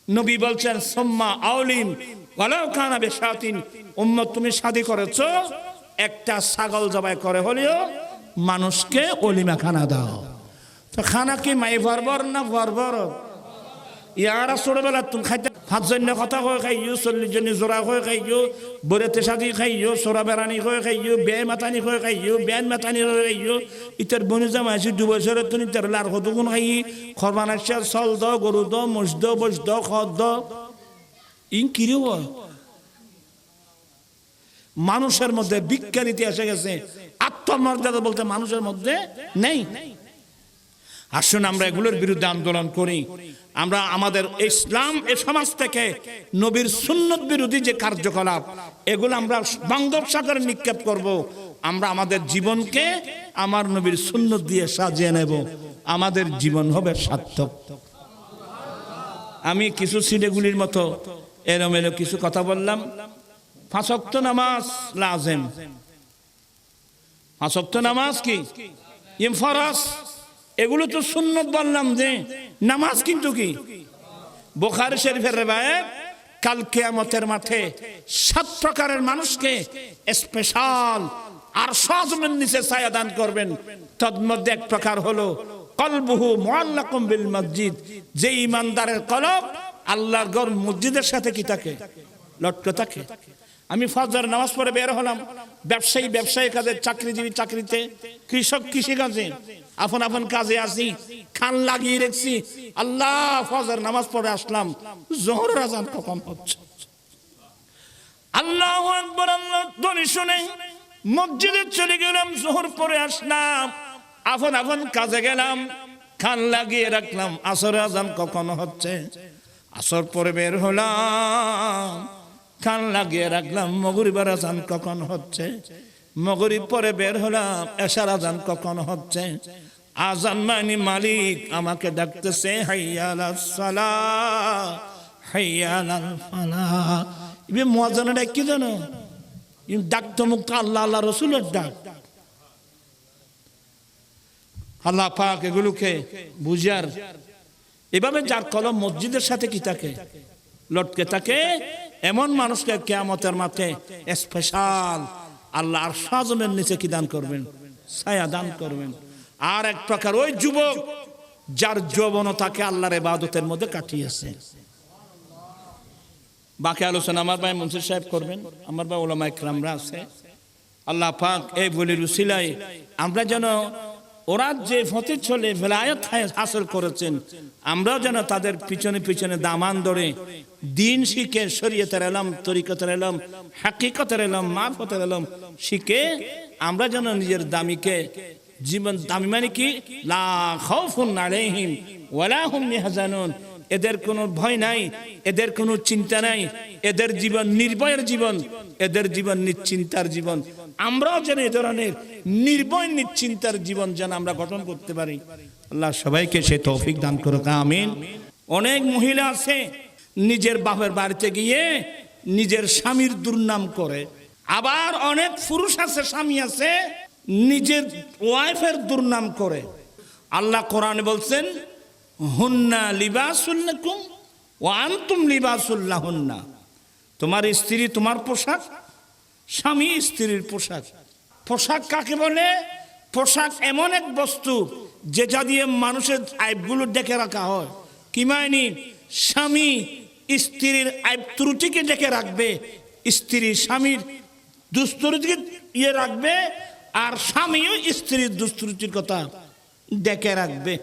নবী বলছেন সোম্মা আউলিম ওয়ালাউ কানা বিশাতিন, উম্মত তুমি শাদী করেছো, একটা ছাগল জবাই করে হলেও মানুষকে অলিমা খানা দাও। তো খানা কি মাই ভরবর না ভরবর? ইয়ারা ছোটবেলা তুমি খাইতে 5 জন কথা কয়ে খাইও, 40 জন জোড়া কয়ে খাইও, বরেতে সাজি খাইও, সোরা বেড়ানি কয়ে খাইও, বেয় মাতানি কয়ে খাইও, বেন মাতানি কয়ে খাইও। ইতার বনি জামা আছে 2 বছরের তুমি তার লার কতগুণ খাই, খরবান আসছে, চল দ, গরু দ, মোষ দ, বস দ, খদ দ। ইন কিরে মানুষের মধ্যে বিজ্ঞানীতে এসে গেছে, আত্মমর্যাদা বলতে মানুষের মধ্যে নেই। আসুন আমরা এগুলোর বিরুদ্ধে আন্দোলন করি। আমরা আমাদের ইসলাম এ সমাজ থেকে নবীর সুন্নত বিরোধী যে কার্যকলাপ, এগুলো আমরা বঙ্গোপসাগরে নিক্ষেপ করব। আমরা আমাদের জীবনকে আমার নবীর সুন্নত দিয়ে সাজিয়ে নেব, আমাদের জীবন হবে সার্থক। আমি কিছু সিডেগুলির মতো এলোমেলো কিছু কথা বললাম। 5 ওয়াক্ত নামাজ লাজেম। 5 ওয়াক্ত নামাজ কি ফরজ, এগুলো তো সুন্নত বললাম যে নামাজ কিন্তু কি। বুখারী শরীফের রিওয়ায়াত, কাল কিয়ামতের মাঠে 7 প্রকারের মানুষকে স্পেশাল আরশ আযমের নিচে ছায়া দান করবেন। তন্মধ্যে এক প্রকার হলো কলবুহু মুআল্লাকুম বিল মসজিদ, যে ইমানদারের কলব আল্লাহর ঘর মসজিদের সাথে কি থাকে, লটকে থাকে। আমি ফজর নামাজ পড়ে বের হলাম, ব্যবসায়ী ব্যবসায়ী কাজে, চাকরিজীবী চাকরিতে, কৃষক কৃষি কাজে, আপন আপন কাজে আসি, খান লাগিয়ে রেখছি। আল্লাহ, ফজর নামাজ পড়ে আসলাম, জোহরের আযান কখন হচ্ছে? আল্লাহু আকবার, আল্লাহ ধ্বনি শুনে মসজিদে চলে গেলাম, জোহর পড়ে আসলাম, আপন আপন কাজে গেলাম, খান লাগিয়ে রাখলাম, আসরের আযান কখন হচ্ছে? আসর পরে বের হলাম, কান লাগিয়ে রাখলাম, মাগরিবের আযান কখন হচ্ছে? মাগরিব পরে বের হলাম, এশার আযান কখন হচ্ছে? আযান মানে মালিক আমাকে ডাকতেছে, হাইয়া আলাস সালাহ, হাইয়া আলাল ফালাহ। ইবে মুয়াজ্জিনটা কি জানো, ইম ডাকতো মুক্ত আল্লাহ আল্লাহ রাসূলের ডাক। আল্লাহ পাক এগুলোকে বুঝার, এভাবে যার কলম মসজিদের সাথে কি থাকে, লটকে থাকে, এমন মানুষকে কিয়ামতের মাঠে স্পেশাল আল্লাহ আরশ আযমের নিচে কি দান করবেন, ছায়া দান করবেন। আর এক প্রকার ওই যুবক যার যৌবনতাকে আল্লাহর ইবাদতের মধ্যে কাটিয়েছে। বাকি আলোচনা আমার ভাই মুন্সির সাহেব করবেন, আমার ভাই উলামা ইকরামরা আছে। আল্লাহ পাক এই বলির উসিলায় আমরা যেন ওরা যে পথে চলে ভেলায়েত হাসিল করেছেন, আমরাও যেন তাদের পিছনে পিছনে দামান ধরে দিন শিখে, শরীয়তের ইলম, তরিকতের ইলম, হাকিকতের ইলম, মারফতের ইলম শিখে আমরা যেন নিজের দামিকে জীবন, দামি মানে কি, লা খাউফুন আলাইহিম ওয়ালা হুম ইয়াহজানুন, এদের কোনো ভয় নাই, এদের কোনো চিন্তা নাই, এদের জীবন নির্ভয়ের জীবন, এদের জীবন নিশ্চিন্তার জীবন। আমরাও যেন এ ধরনের নির্ভয় নিশ্চিন্তার জীবন যেন আমরা গঠন করতে পারি। আল্লাহ সবাইকে সে তৌফিক দান করুক, আমিন। অনেক মহিলা আছে নিজের বাপের বাড়িতে গিয়ে নিজের স্বামীর দুর্নাম করে, আবার অনেক পুরুষ আছে, স্বামী আছে, নিজের ওয়াইফের দুর্নাম করে। আল্লাহ কোরআনে বলছেন, হুন্না লিবাসুল লাকুম ওয়া আনতুম লিবাসুল লাহুন্না, তোমার স্ত্রী তোমার পোশাক, স্বামী স্ত্রীর পোশাক। পোশাক কাকে বলে? পোশাক এমন এক বস্তু যেটা দিয়ে মানুষের আইবগুলো ডেকে রাখা হয়। কি মাইনি? স্বামী স্ত্রীর আইব ত্রুটিকে ডেকে রাখবে, স্ত্রী স্বামীর দুস্ত্রুটিকে রাখবে, আর স্বামীও স্ত্রীর দুস্ত্রুটির কথা ডেকে রাখবে।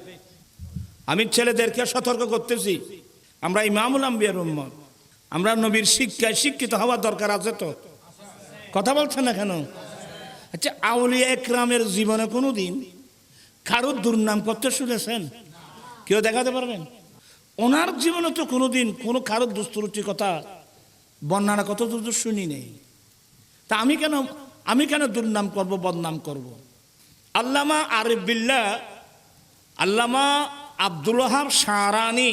আমি ছেলেদেরকে সতর্ক করতেছি, আমরা ইমামুল আম্বিয়ার উম্মত, আমরা নবীর শিক্ষায় শিক্ষিত হওয়া দরকার আছে। তো কথা বলছেন না কেন? আচ্ছা, আউলিয়া একরামের জীবনে কোনোদিন কারোর দুর্নাম করতে শুনেছেন? কেউ দেখাতে পারবেন? ওনার জীবনে তো কোনোদিন কোনো কারোর দুস্ত্রুটির কথা বর্ণনা কত দূর শুনি নেই। তা আমি কেন দুর্নাম করব, বদনাম করব? আল্লামা আরিফ বিল্লাহ, আল্লামা আব্দুল ওয়াহাব শাহরানি,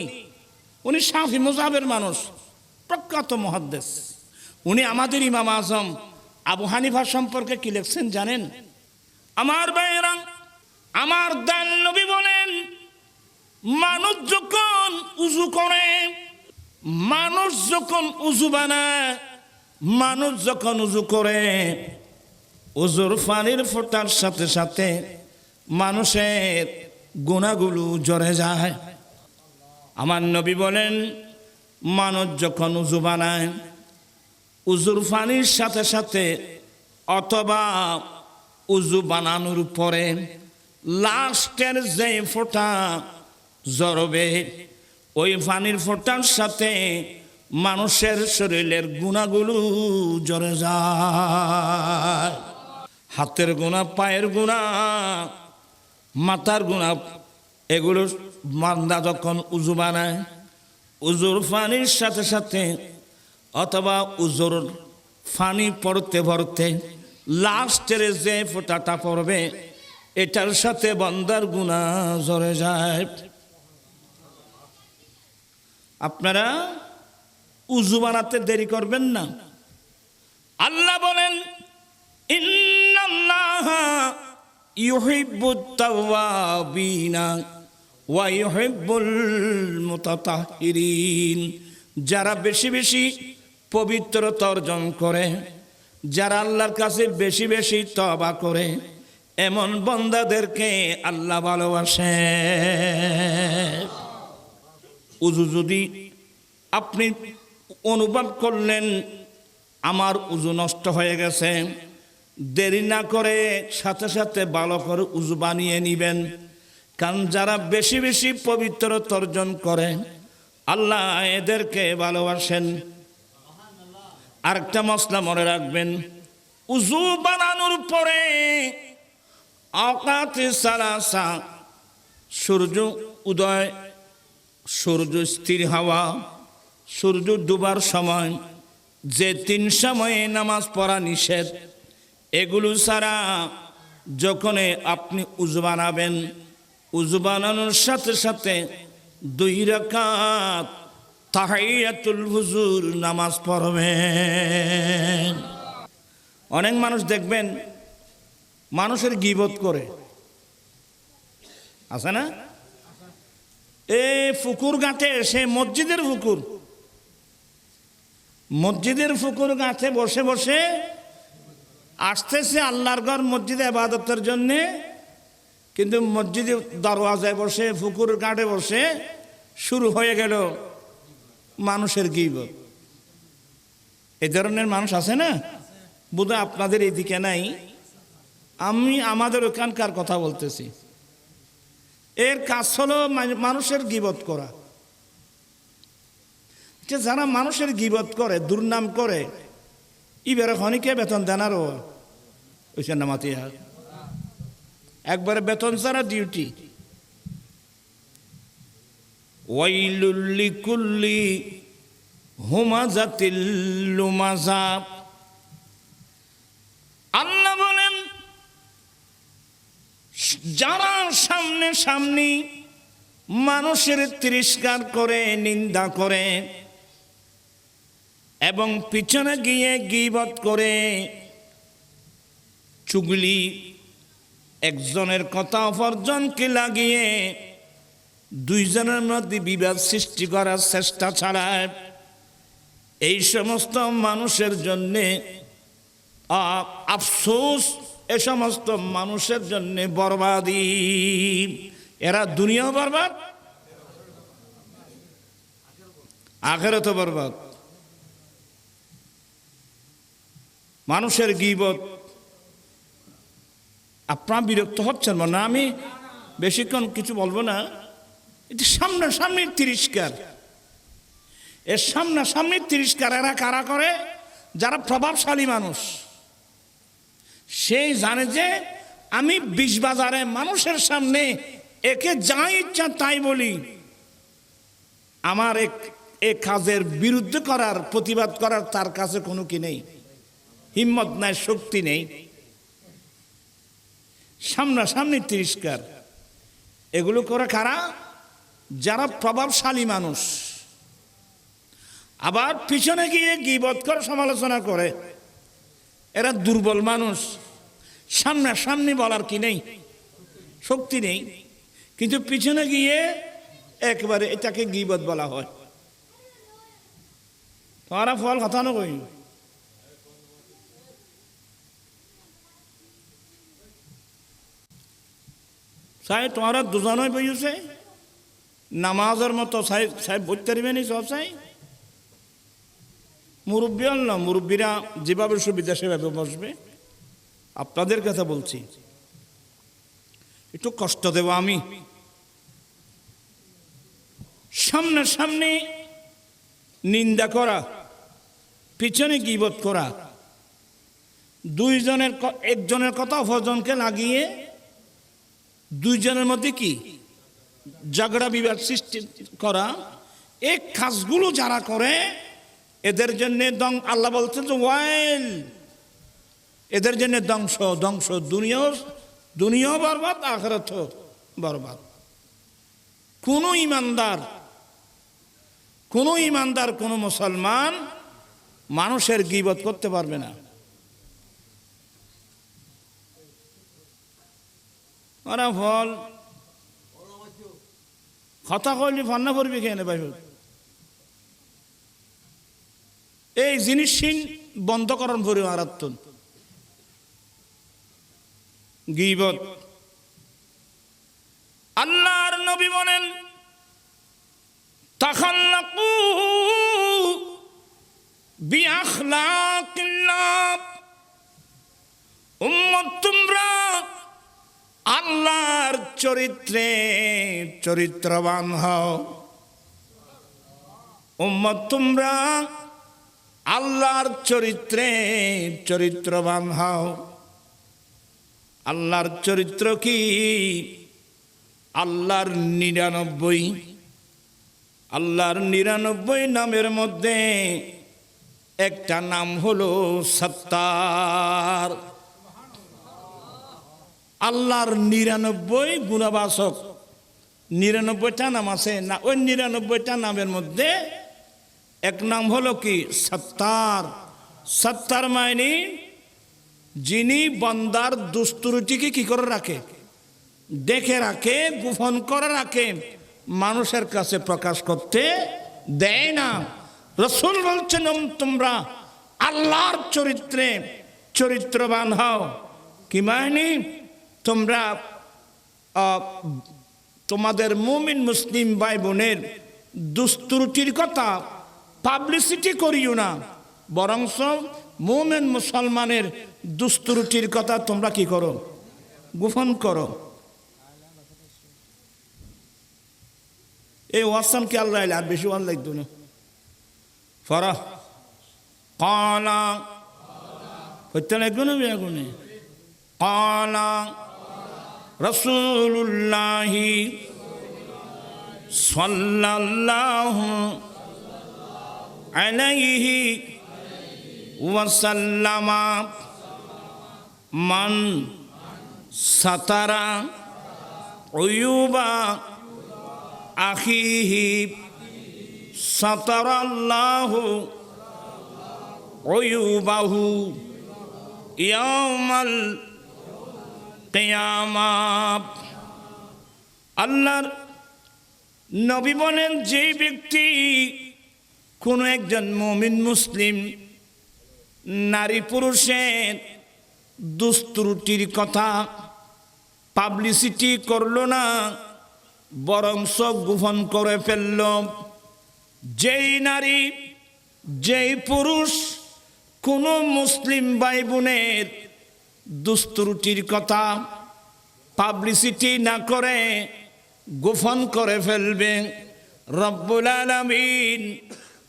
উনি শাফি মাযহাবের মানুষ, প্রখ্যাত মুহাদ্দিস। উনি আমাদের ইমাম আজম আবু হানিফা সম্পর্কে কি লিখছেন জানেন? আমার ভাইরা, আমার দয়াল নবী বলেন, মানুষ যখন উযু করে মানুষ যখন উজু বানায়, মানুষ যখন উজু করে, উজুর পানির ফোঁটার সাথে সাথে মানুষের গুনাহগুলো ঝরে যায়। আমার নবী বলেন, মানুষ যখন উজু বানায়, উজুর পানির সাথে সাথে অথবা উজু বানানোর পরে লাস্টের যে ফোঁটা ঝরবে, ওই পানির ফোঁটার সাথে মানুষের শরীরের গুনাহগুলো ঝরে যায়। হাতের গুনাহ, পায়ের গুনাহ, মাথার গুনাহ, এগুলো বান্দা যখন উজু বানায়, উজুর পানির সাথে সাথে অথবা উজুর পানি পড়তে পড়তে লাস্টের যে ফোঁটাটা পড়বে, এটার সাথে বান্দার গুনাহ ঝরে যায়। আপনারা উজু বানাতে দেরি করবেন না। আল্লাহ বলেন, ইন্নাল্লাহা ইউহিব্বুত তাওয়াবিনা ওয়া ইউহিব্বুল মুতাতাহহিরিন। যারা বেশি বেশি পবিত্রতা অর্জন করে, যারা আল্লাহর কাছে বেশি বেশি তওবা করে, এমন বান্দাদেরকে আল্লাহ ভালোবাসে। উজু যদি আপনি অনুভব করলেন আমার উজু নষ্ট হয়ে গেছে, দেরি না করে সাথে সাথে ভালো করে উজু বানিয়ে নিবেন। কারণ যারা বেশি বেশি পবিত্রতা অর্জন করে, আল্লাহ এদেরকে ভালোবাসেন। আরেকটা মসলা মনে রাখবেন, উজু বানানোর পরে আওকাতে সালাসা, সূর্য উদয়, সূর্য স্থির হওয়া, সূর্য ডুবার সময়, যে 3 সময়ে নামাজ পড়া নিষেধ, এগুলো ছাড়া যখন আপনি উজু বানাবেন, উজু বানানোর সাথে সাথে 2 রাকাত তাহিয়াতুল হুজুর নামাজ পড়বেন। অনেক মানুষ দেখবেন মানুষের গীবত করে, আছে না? এই পুকুর ঘাটে, সে মসজিদের পুকুর, মসজিদের পুকুর ঘাটে বসে বসে আসতেছে আল্লাহর ঘর মসজিদে ইবাদতের জন্যে, কিন্তু মসজিদে দরওয়াজায় বসে, পুকুর ঘাটে বসে শুরু হয়ে গেল মানুষের গীবত। এই ধরনের মানুষ আছে না? বোধহয় আপনাদের এইদিকে নাই, আমি আমাদের ওখানকার কথা বলতেছি। এর কাজ হলো মানুষের গীবত করা। যারা মানুষের গীবত করে, দুর্নাম করে, ইবের খনিকে বেতন দেনারও ওইসব নামাতে একবারে বেতন ছাড়া ডিউটি। ওয়াইলুল লিকুল্লি হুমাজাতিল লুমাজা। আল্লাহ বলেন, যারা সামনে সামনে মানুষের তিরস্কার করে, নিন্দা করে এবং পিছনে গিয়ে গীবত করে, চুগলি, একজনের কথা অপরজনকে লাগিয়ে 2 জনের মধ্যে বিবাদ সৃষ্টি করার চেষ্টা ছাড়ায়, এই সমস্ত মানুষের জন্যে আফসোস, এ সমস্ত মানুষের জন্য বরবাদি। এরা দুনিয়াও বরবাদ, আখিরাতও বরবাদ। মানুষের গীবত, আপনারা বিরক্ত হচ্ছেন না? আমি বেশিক্ষণ কিছু বলবো না। এটি সামনাসামনি তিরস্কার। এর সামনাসামনি তিরস্কার এরা কারা করে? যারা প্রভাবশালী মানুষ। সেই জানে যে আমি 20 বাজারে মানুষের সামনে একে যা ইচ্ছা তাই বলি, আমার এক কাজের বিরুদ্ধে করার, প্রতিবাদ করার তার কাছে কোনো কি নেই, হিম্মত নাই, শক্তি নেই। সামনাসামনি তিরস্কার এগুলো করে কারা? যারা প্রভাবশালী মানুষ। আবার পিছনে গিয়ে গীবত করে, সমালোচনা করে, এরা দুর্বল মানুষ। সামনাসামনি বলার কি নেই, শক্তি নেই, কিন্তু পিছনে গিয়ে একবারে এটাকে গীবত বলা হয়। তোমারা ফল কথা নকই সাই তোমারা দুজনই বইছে নামাজের মতো সাই সাই বইতে পারবে নি সব সাই মুরব্বী হল না মুরব্বীরা যেভাবে সুবিধা সেভাবে বসবে আপনাদের কথা বলছি একটু কষ্ট দেব আমি সামনে সামনে নিন্দা করা পিছনে গীবত করা দুইজনের একজনের কথা অপরজনকে লাগিয়ে দুইজনের মধ্যে কি ঝগড়া বিবাদ সৃষ্টি করা এই কাজগুলো যারা করে এদের জন্য আল্লাহ বলছেন যে ওয়াইল এদের জন্য ধ্বংস ধ্বংস দুনিয়াও বরবাদ আখিরাত বরবাদ কোন ইমানদার কোন মুসলমান মানুষের গীবত করতে পারবে না ওরা ফল কথা কইলি ফান্না করবি কেন ভাই এই জিনিস বন্ধ করার পরে আরাত্তন গীবত আল্লাহর নবী বলেন তাখাল্লাকু বিআখলাকিল্লাহ উম্মত তোমরা আল্লাহর চরিত্রে চরিত্রবান হও উম্মত তোমরা আল্লাহর চরিত্রে চরিত্রবান হও আল্লাহর চরিত্র কি আল্লাহর 99 নামের মধ্যে একটা নাম হলো সত্তার আল্লাহর 99 গুণবাচক 99টা নাম আছে না ওই 99টা নামের মধ্যে এক নাম হলো কি সত্তার সত্তার মানে যিনি বান্দার দুস্তুরুটিকে কি করে রাখে দেখে রাখে গোপন করে রাখে মানুষের কাছে প্রকাশ করতে দেয় না রাসূল বলছেন তোমরা আল্লাহর চরিত্রে চরিত্রবান হও কি মানে তোমরা তোমাদের মুমিন মুসলিম ভাই বোনের দুস্তুরুটির কথা পাবলিসিটি করিও না বরং মুমিন মুসলমানের দুস্তুরুটির কথা তোমরা কি করো গোপন করো এই ওয়াসান কি আল্লাহ আর বেশি ওয়ান লাগতো না ফরা কালা হইতে লাগবে না বেগুনে কালা রাসূলুল্লাহি সাল্লাল্লাহু আলাইহি ওয়াসাল্লামা মান সাতারা উয়ুবা আখিহি সাতারাল্লাহু উয়ুবাহু ইয়াউমাল কিয়ামাহ আল্লাহর নবী বলেন যে ব্যক্তি কোন একজন মুমিন মুসলিম নারী পুরুষের দুস্ত্রুটির কথা পাবলিসিটি করলো না বরং গোপন করে ফেলল যেই নারী যেই পুরুষ কোন মুসলিম ভাই বোনের দুস্ত্রুটির কথা পাবলিসিটি না করে গোপন করে ফেলবে রব্বুল আলামিন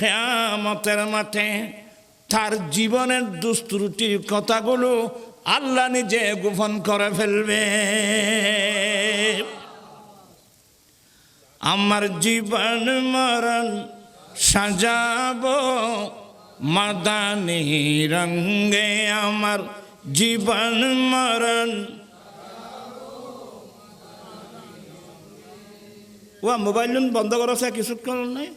কিয়ামতের মাঠে তার জীবনের দুস্ত্রুটির কথাগুলো আল্লাহ নিজে গোপন করে ফেলবে আমার জীবন মরণ সাজাবো মাদানী রঙে আমার জীবন মরণ ও মোবাইল বন্ধ করা কিছু করল নাই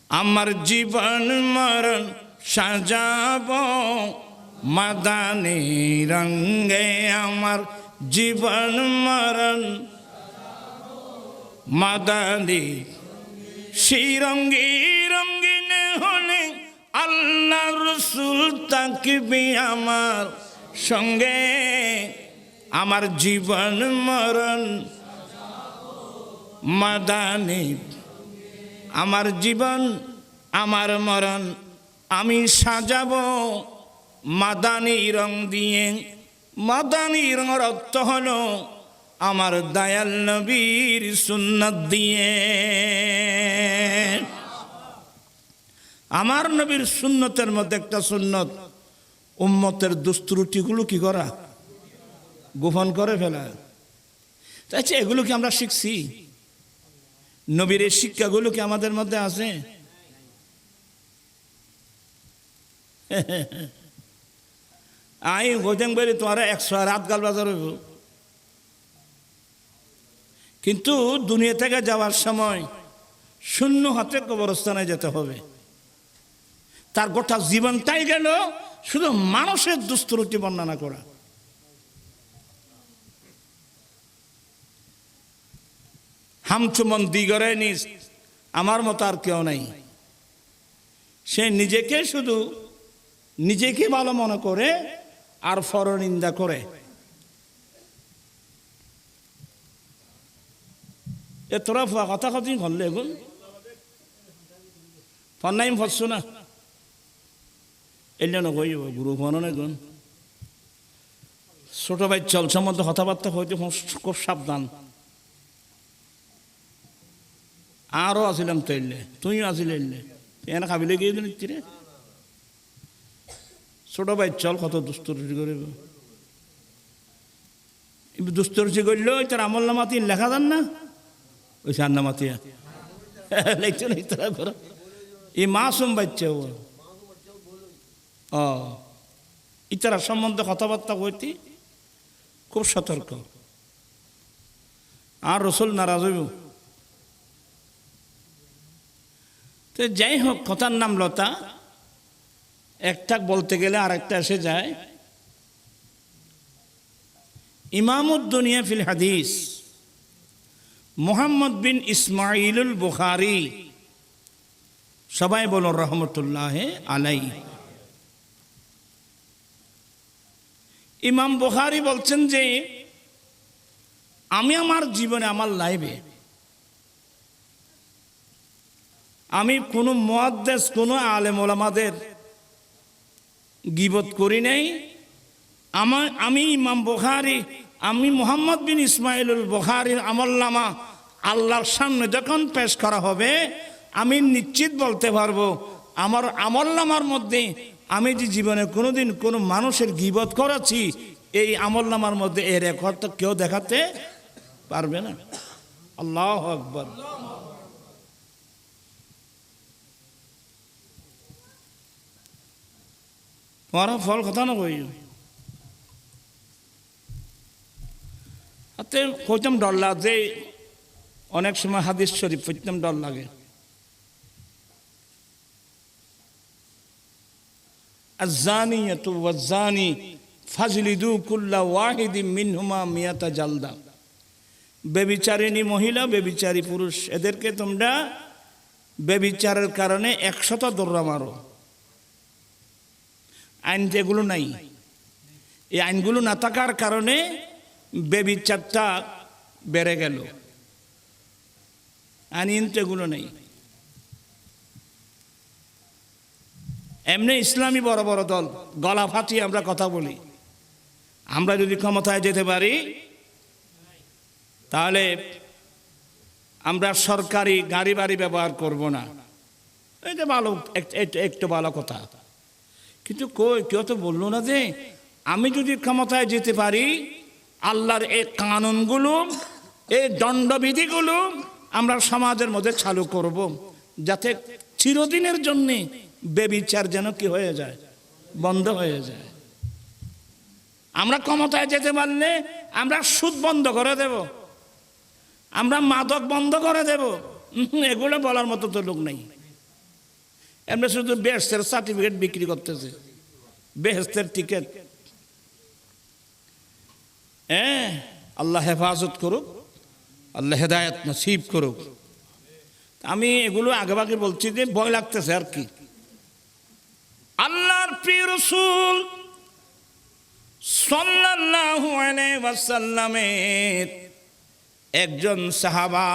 আমার জীবন মরণ সাজাবো মাদানী রঙে আমার জীবন মরণ মাদানী সেই রঙে রঙিন মনে হলে আল্লাহ রসুল থাকবে আমার সঙ্গে, আমার জীবন মরণ মাদানি, আমার জীবন আমার মরণ আমি সাজাবো মাদানি রং দিয়ে। মাদানি রঙের অর্থ হলো আমার দয়াল নবীর সুন্নাত দিয়ে। আমার নবীর সুন্নতের মধ্যে একটা সুন্নত, উম্মতের দুস্ত্রুটিগুলো কি করা, গোপন করে ফেলা। তাই এগুলো কি আমরা শিখছি? নবীর এই শিক্ষাগুলো কি আমাদের মধ্যে আছে? আই গোজাং বেরি তোমার 100 রাত গাল বাজার হইব, কিন্তু দুনিয়া থেকে যাওয়ার সময় শূন্য হাতে কবরস্থানে যেতে হবে। তার গোটা জীবনটাই গেল শুধু মানুষের দুস্ত্রুটি বর্ণনা করা। হামচুমন দিগরে নিজ, আমার মতো আর কেউ নাই। সে নিজেকে শুধু নিজেকে ভালো মনে করে আর পরনিন্দা করে। এ তোরা কথা কথা ঘরলে এগুন ফন্নাইম ফসছো না, এলে নকই গুরু ফোন গুণ ছোট ভাই চল সম্বন্ধে কথাবার্তা হইতে খুব সাবধান। আরও আসিলাম তো এলে, তুইও আসিলে এলে এনে খাবিলে গিয়ে নিচ্ছি রে। ছোট ভাই চল কত দুস্তরুচি করিব, দুস্তরুচি করলেও তার আমল নামাতি লেখা যান না, ওই চার নামাতিয়া লিখছো না তোরা করো। এই মাসুম বাচ্চা ও ইতারা সম্বন্ধে কথাবার্তা হইতে খুব সতর্ক। আর রসুল নারাজ হইব। তো যাই হোক, কথার নাম লতা, একটা বলতে গেলে আর একটা এসে যায়। ইমামুদ্দুনিয়া ফিল হাদিস মুহাম্মদ বিন ইসমাইলুল বুখারী, সবাই বলুন রহমতুল্লাহ আলাই। ইমাম বুখারী বলছেন যে আমি আমার জীবনে, আমার লাইফে আমি কোনো মুহাদ্দিস, কোনো আলেম ওলামাদের গীবত করি নাই। আমি ইমাম বুখারী, আমি মুহাম্মদ বিন ইসমাইলুল বুখারীর আমলনামা আল্লাহর সামনে যখন পেশ করা হবে, আমি নিশ্চিত বলতে পারবো আমার আমলনামার মধ্যে আমি যে জীবনে কোনোদিন কোনো মানুষের গীবত করেছি, এই আমলনামার মধ্যে এই রেকর্ড তো কেউ দেখাতে পারবে না। আল্লাহু আকবার। তোমার ফল কথা না কই হাতে কইতাম ডর লাগে, অনেক সময় হাদিস শরীফ পড়তাম ডর লাগে। আয-যানিয়াতু ওয়াজ-যানি ফাজলিদু কুল্লা ওয়াহিদিম মিনহুমা মিয়াতা জালদা। ব্যভিচারিণী মহিলা, ব্যভিচারী পুরুষ, এদেরকে তোমরা ব্যভিচারের কারণে 100টা দৌড়া মারো। আইন যেগুলো নাই, এই আইনগুলো না থাকার কারণে ব্যভিচারটা বেড়ে গেল। আইন তো এগুলো নেই। এমনি ইসলামী বড় বড় দল গলা ফাটিয়ে আমরা কথা বলি। আমরা যদি ক্ষমতায় যেতে পারি তাহলে আমরা সরকারি গাড়ি বাড়ি ব্যবহার করব না। এটা ভালো, একটু ভালো কথা, কিন্তু কেউ তো বললো না যে আমি যদি ক্ষমতায় যেতে পারি আল্লাহর এই কানুনগুলো, এই দণ্ডবিধিগুলো আমরা সমাজের মধ্যে চালু করব, যাতে চিরদিনের জন্যে ব্যভিচার যেন কি হয়ে যায়, বন্ধ হয়ে যায়। আমরা ক্ষমতায় যেতে পারলে আমরা সুদ বন্ধ করে দেব, আমরা মাদক বন্ধ করে দেব। এগুলো বলার মতো তো লোক নেই। এমনি শুধু বেহেশতের সার্টিফিকেট বিক্রি করতেছে, বেহেশতের টিকিট। আল্লাহ হেফাজত করুক, আল্লাহ হেদায়েত নসিব করুক। আমি এগুলো আগেভাগে বলছি যে ভয় লাগতেছে আর কি। আল্লাহর প্রিয় রাসূল সাল্লাল্লাহু আলাইহি ওয়াসাল্লামের একজন সাহাবা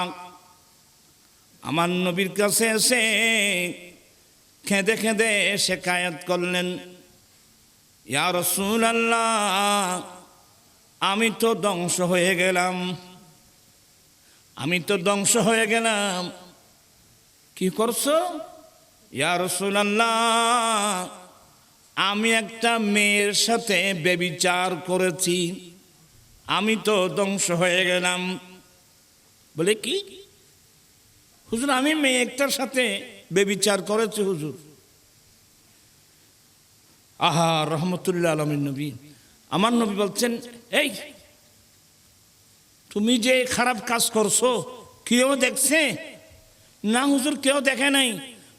আমার নবীর কাছে এসে কেঁদে কেঁদে শিকায়াত করলেন, ইয়া রাসূলুল্লাহ, আমি তো ধ্বংস হয়ে গেলাম, আমি তো ধ্বংস হয়ে গেলাম। কি করছো? ইয়া রাসূলুল্লাহ, আমি একটা মেয়ের সাথে ব্যভিচার করেছি, আমি তো ধ্বংস হয়ে গেলাম। বলে কি? হুজুর, আমি মেয়ে একটার সাথে ব্যভিচার করেছি হুজুর। আহা, রহমতুল্লাহ আলামিন নবী, আমার নবী বলছেন, এই তুমি যে খারাপ কাজ করছো কেউ দেখছে? না হুজুর, কেউ দেখে নাই।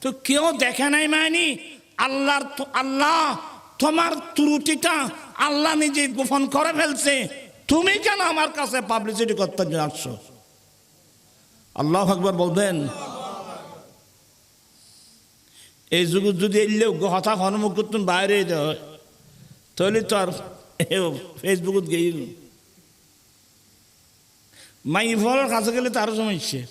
তো কেউ দেখে নাই মানে আল্লাহ তোমার ত্রুটিটা আল্লাহ নিজে গোপন করে ফেলছে, তুমি কেন আমার কাছে পাবলিসিটি করতে আসছো? আল্লাহু আকবার বলবেন। এই যুগে যদি এলেও হতা হনমুখ করতুন বাইরে দেয়, তাহলে তো আর ফেসবুকত গেইল মাই ফলের কাছে গেলে তারও সমস্যা।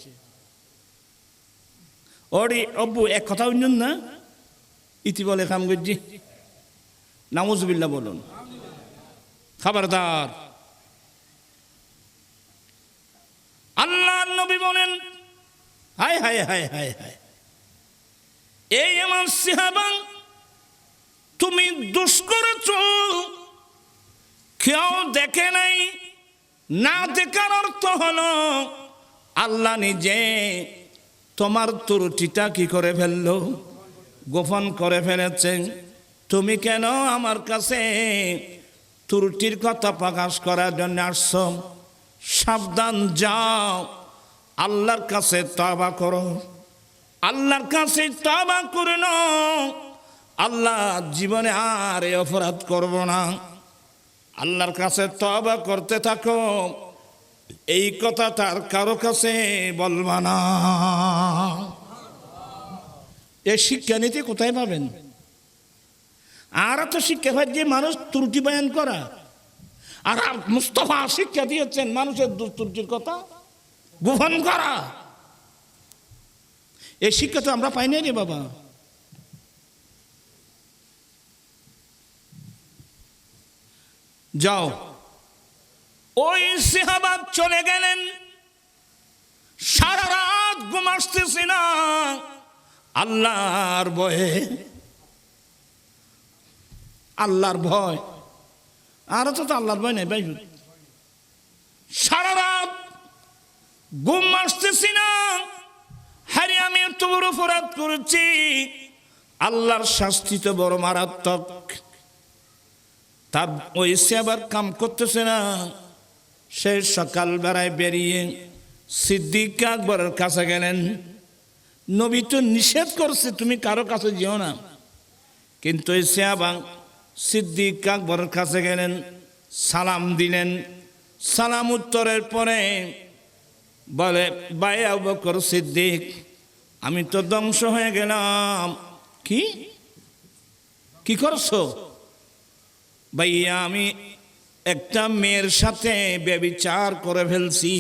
ওরে অব্বু এক কথা শুনুন না, ইতি বলে কাম করছি, নাউজুবিল্লাহ বলুন, খবরদার। আল্লাহর নবী বলেন, হায় হায় হায় হায় হায়, এই আমার সাহাবা, তুমি দোষ করেছ, কেউ দেখে নাই। না দেখার অর্থ হলো আল্লাহ নিজে তোমার ত্রুটিটা কি করে ফেললো, গোপন করে ফেলেছেন। তুমি কেন আমার কাছে ত্রুটির কথা প্রকাশ করার জন্য আসছো? সাবধান, যাও আল্লাহর কাছে তওবা করো, আল্লাহর কাছে তওবা করে নাও, আল্লাহ জীবনে আর এই অপরাধ করব না। আল্লাহর কাছে তওবা করতে থাকো, এই কথা তার কারো কাছে বলবা না। এই শিক্ষা নিতে কোথায় পাবেন? আর তো শিক্ষা হয় যে মানুষ ত্রুটি বয়ান করা, আর মুস্তাফা শিক্ষা দিয়েছেন মানুষের ত্রুটির কথা গোপন করা। এই শিক্ষা তো আমরা পাই নাই রে বাবা। যাও, ওই সাহাবা চলে গেলেন, সারা রাত ঘুম আসতেছে না আল্লাহর ভয়ে, আল্লাহর ভয়। আর তো আল্লাহর ভয় নেই ভাই, সারা রাত ঘুম আসতেছি না। হ্যাঁ, আমি এত বড় অপরাধ করেছি, আল্লাহর শাস্তি তো বড় মারাত্মক। তার ওই সেবার কাম করতেছে না। সে সকাল বেলায় বেরিয়ে সিদ্দিক আকবরের কাছে গেলেন। নবী তো নিষেধ করছে তুমি কারো কাছে যেও না, কিন্তু এই সাহাবা সিদ্দিক আকবরের কাছে গেলেন, সালাম দিলেন। সালাম উত্তরের পরে বলে, ভাই আবু বকর সিদ্দিক, আমি তো ধ্বংস হয়ে গেলাম। কি কি করছো? ভাইয়া, আমি একটা মেয়ের সাথে ব্যভিচার করে ফেলছি।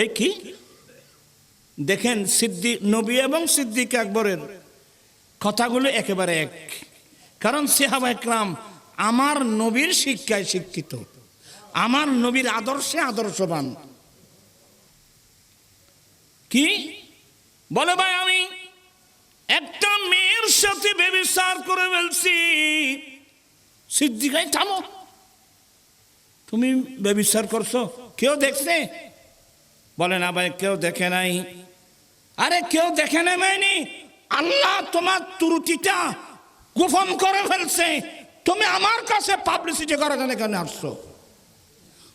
এই কি? দেখেন, সিদ্দিক নবী এবং সিদ্দিক আকবরের কথাগুলো একেবারে এক। কারণ সাহাবা একরাম আমার নবীর শিক্ষায় শিক্ষিত, আমার নবীর আদর্শে আদর্শবান। কি বলে? ভাই, আমি একটা মেয়ের সাথে ব্যভিচার করে ফেলছি। সিদ্দিক, থামো, তুমি ব্যভিচার করছো, কেউ দেখছে? বলে না ভাই, কেউ দেখে নাই। আরে কেউ দেখে নাই মানে আল্লাহ তোমার ত্রুটিটা গোপন করে ফেলছে, তুমি আমার কাছে পাবলিসিটি করার জন্য কেন আসছো?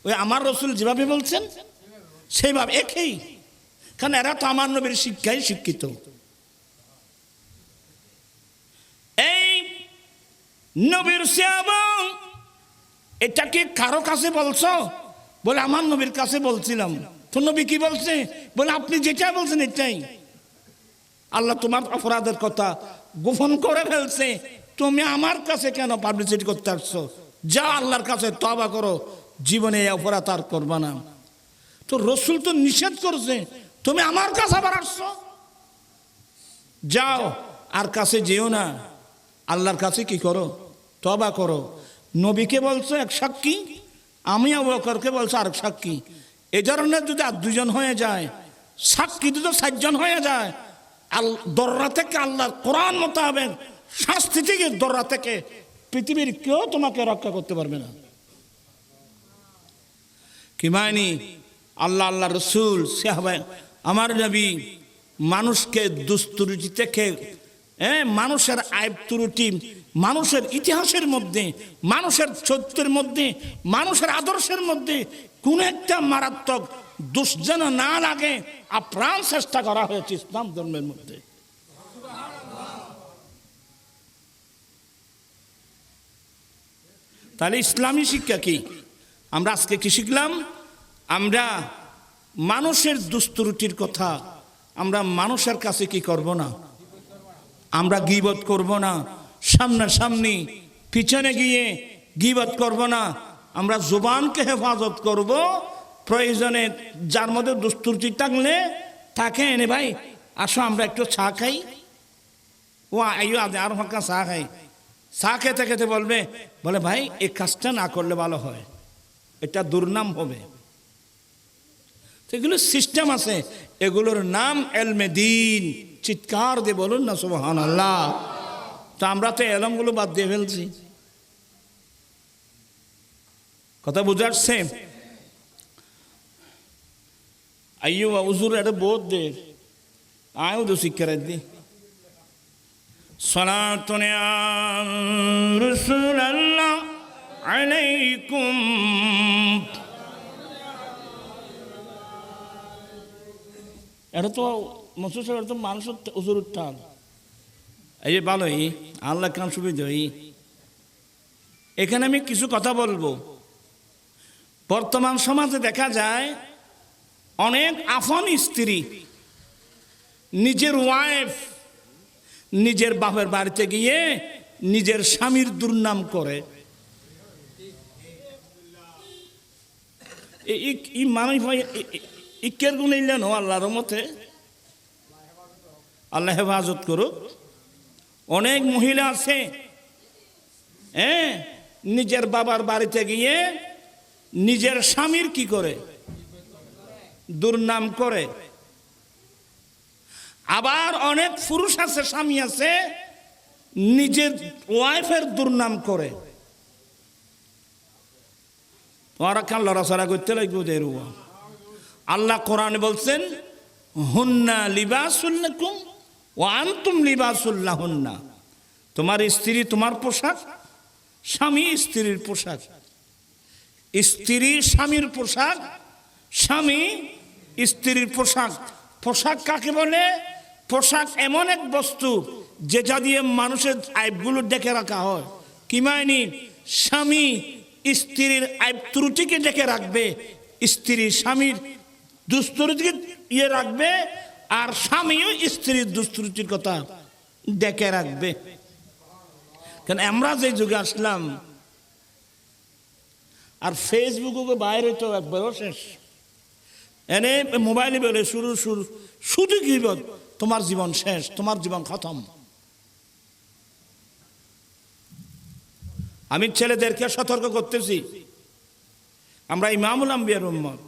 ওই আমার রসুল যেভাবে বলছেন সেইভাবে একই, কারণ এরা তো আমার নবীর শিক্ষায় শিক্ষিত। এই নবীর সাহাবা, এটা কি কারো কাছে বলছো? বলে আমার নবীর কাছে বলছিলাম। তো নবী কি বলছে? বলে আপনি যেটা বলছেন এটাই। আল্লাহ তোমার অপরাধের কথা গোপন করে ফেলছে, তুমি আমার কাছে কেন পাবলিসিটি করতে আসছো? যা আল্লাহর কাছে তওবা করো, জীবনে এই অপরাধ আর করবা না। তো রসুল তো নিষেধ করছে, তুমি আমার কাছে আবার আসছো? যাও, আর কাছে যেও না, আল্লাহর কাছে কি করো? তওবা করো। নবীকে বলছো এক সাক্ষী, আমি আবু বকরকে বলছো আরেক সাক্ষী। এই ধরনের যদি আর দুজন হয়ে যায়, সাক্ষী যদি 4 জন হয়ে যায়, দররা থেকে আল্লাহর কোরআন মোতাবেক শাস্তি থেকে, দররা থেকে পৃথিবীর কেউ তোমাকে রক্ষা করতে পারবে না। কি মানি আল্লাহ আল্লাহ রসুল সাহাবা আমার নবী মানুষকে দুস্তুরুটি থেকে, মানুষের আইব ত্রুটি, মানুষের ইতিহাসের মধ্যে, মানুষের চরিত্রের মধ্যে, মানুষের আদর্শের মধ্যে কোন একটা মারাত্মক দোষ যেন না লাগে, আপ্রাণ চেষ্টা করা হয়েছে ইসলাম ধর্মের মধ্যে। তাহলে ইসলামী শিক্ষা কি? আমরা আজকে কি শিখলাম? আমরা মানুষের দুস্তুরুটির কথা আমরা মানুষের কাছে কি করব না, আমরা গীবত করব না, সামনাসামনি পিছনে গিয়ে গীবত করব না, আমরা জুবানকে হেফাজত করব। প্রয়োজনে যার মধ্যে দুস্তুরুটি থাকলে তাকে এনে, ভাই আসো আমরা একটু চা খাই, ও আইও আর ফাঁকা চা খাই। চা খেতে খেতে বলবে, বলে ভাই এই কাজটা না করলে ভালো হয়, এটা দুর্নাম হবে। এগুলো সিস্টেম আছে, এগুলোর নাম এলমে দ্বীন। চিৎকার দিয়ে বলুন না সুবহানাল্লাহ। তো আমরা তো এলমগুলো বাদ দিয়ে ফেলছি। কথা বুঝাচ্ছে? আইয়ো হুজুর এটা বহুত দে আয়ও তো শিক্ষা দি সালাতুন ইয়া রাসূলুল্লাহ আলাইকুম। এটা তো মসুর সাহেব তো মানুষের হুজুর উত্থান, এই যে ভালোই আল্লাহ কাম সুবিধা। এখানে আমি কিছু কথা বলবো। বর্তমান সমাজে দেখা যায় অনেক আফন স্ত্রী নিজের ওয়াইফ নিজের বাপের বাড়িতে গিয়ে নিজের স্বামীর দুর্নাম করে। এই মানুষ ইকের গুণ ইলেন আল্লাহর মতে, আল্লাহ হেফাজত করুক। অনেক মহিলা আছে নিজের বাবার বাড়িতে গিয়ে নিজের স্বামীর কি করে, দুর্নাম করে। আবার অনেক পুরুষ আছে, স্বামী আছে, নিজের ওয়াইফের দুর্নাম করে। তোরা কেন লড়াচড়া করতে লাগবে? আল্লাহ কোরআনে বলছেন, হুন্না লিবাসুল লাকুম ওয়া আনতুম লিবাসুল লাহুন্না। তোমার স্ত্রী তোমার পোশাক, স্বামী স্ত্রীর পোশাক। স্ত্রী স্বামীর পোশাক, স্বামী স্ত্রীর পোশাক। পোশাক কাকে বলে? পোশাক এমন এক বস্তু যেটা দিয়ে মানুষের আইবগুলো ডেকে রাখা হয়। কি মাইনি? স্বামী স্ত্রীর আইব ত্রুটিকে ডেকে রাখবে, স্ত্রী স্বামীর দুস্ত্রুটিকে রাখবে, আর স্বামীও স্ত্রীর দুস্ত্রুটির কথা ডেকে রাখবে। কেন আমরা যে যুগে আসলাম, আর ফেসবুকে বাইরে তো একবারও শেষ। এনে মোবাইলে বলে শুধু কি বল, তোমার জীবন শেষ, তোমার জীবন খতম। আমি ছেলেদেরকে সতর্ক করতেছি, আমরা ইমামুল আম্বিয়ার উম্মত,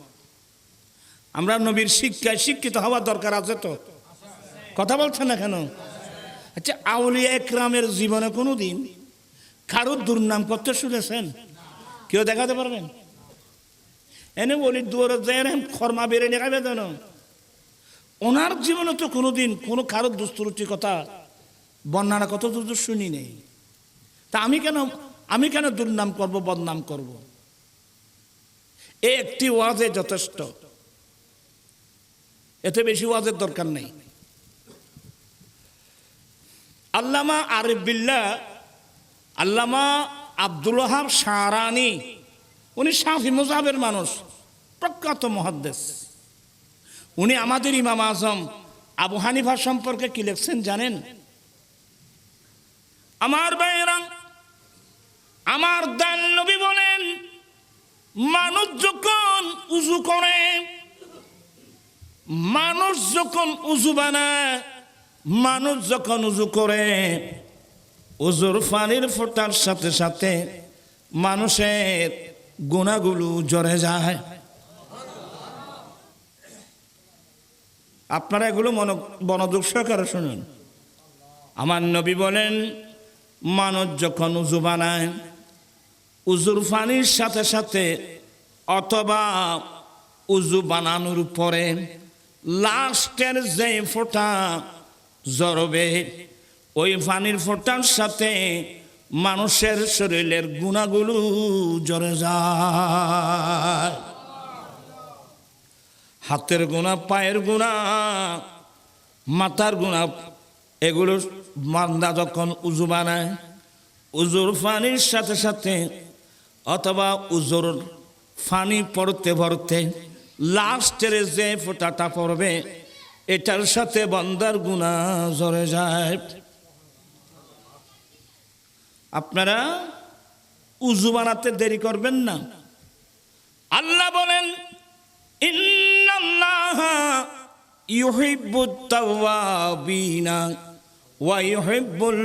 আমরা নবীর শিক্ষায় শিক্ষিত হওয়া দরকার আছে। তো কথা বলছেন না কেন? আচ্ছা, আউলিয়া একরামের জীবনে কোনোদিন কারোর দুর্নাম করতে শুনেছেন? কেউ দেখাতে পারবেন? এনে বলি দুয়ারে যায় খরমা বেড়ে নিয়ে খাবে যেন। ওনার জীবনে তো কোনোদিন কোনো কারোর দুস্তুরুটির কথা, বর্ণনা কত দূর শুনি নেই। তা আমি কেন দুর্নাম করব, বদনাম করব? এই একটি ওয়াজে যথেষ্ট, এতে বেশি ওয়াজের দরকার নেই। আল্লামা আরিফ বিল্লাহ, আল্লামা আব্দুল ওয়াহাব শাহরানি, উনি শাফি মুযহাবের মানুষ, প্রখ্যাত মুহাদ্দিস। উনি আমাদের ইমাম আজম আবু হানিফা সম্পর্কে কি লিখছেন জানেন? আমার ভাইরা, আমার দয়াল নবী বলেন, মানুষ যখন উযু করে, মানুষ যখন উযু বানায়, মানুষ যখন উযু করে, উযুর পানির ফোঁটার সাথে সাথে মানুষের গুনাহগুলো ঝরে যায়। আপনারা এগুলো মনোযোগ সহকারে শুনুন। আমার নবী বলেন, মানুষ যখন উযু বানায়, উযুর পানির সাথে সাথে অথবা উযু বানানোর পরে লাস্টের যে ফোঁটা ঝরবে, ওই পানির ফোঁটার সাথে মানুষের শরীরের গুনাহগুলো ঝরে যায়। হাতের গুনাহ, পায়ের গুনাহ, মাথার গুনাহ, এগুলো বান্দা যখন উযু বানায়, উযুর পানির সাথে সাথে অথবা উযুর পানি পড়তে পড়তে লাস্টের যে ফোঁটাটা পড়বে, এটার সাথে বান্দার গুনাহ ঝরে যায়। আপনারা উযু বানাতে দেরি করবেন না। আল্লাহ বলেন, ইন্নাল্লাহা ইউহিব্বুত তাওয়াবিনা ওয়া ইউহিব্বুল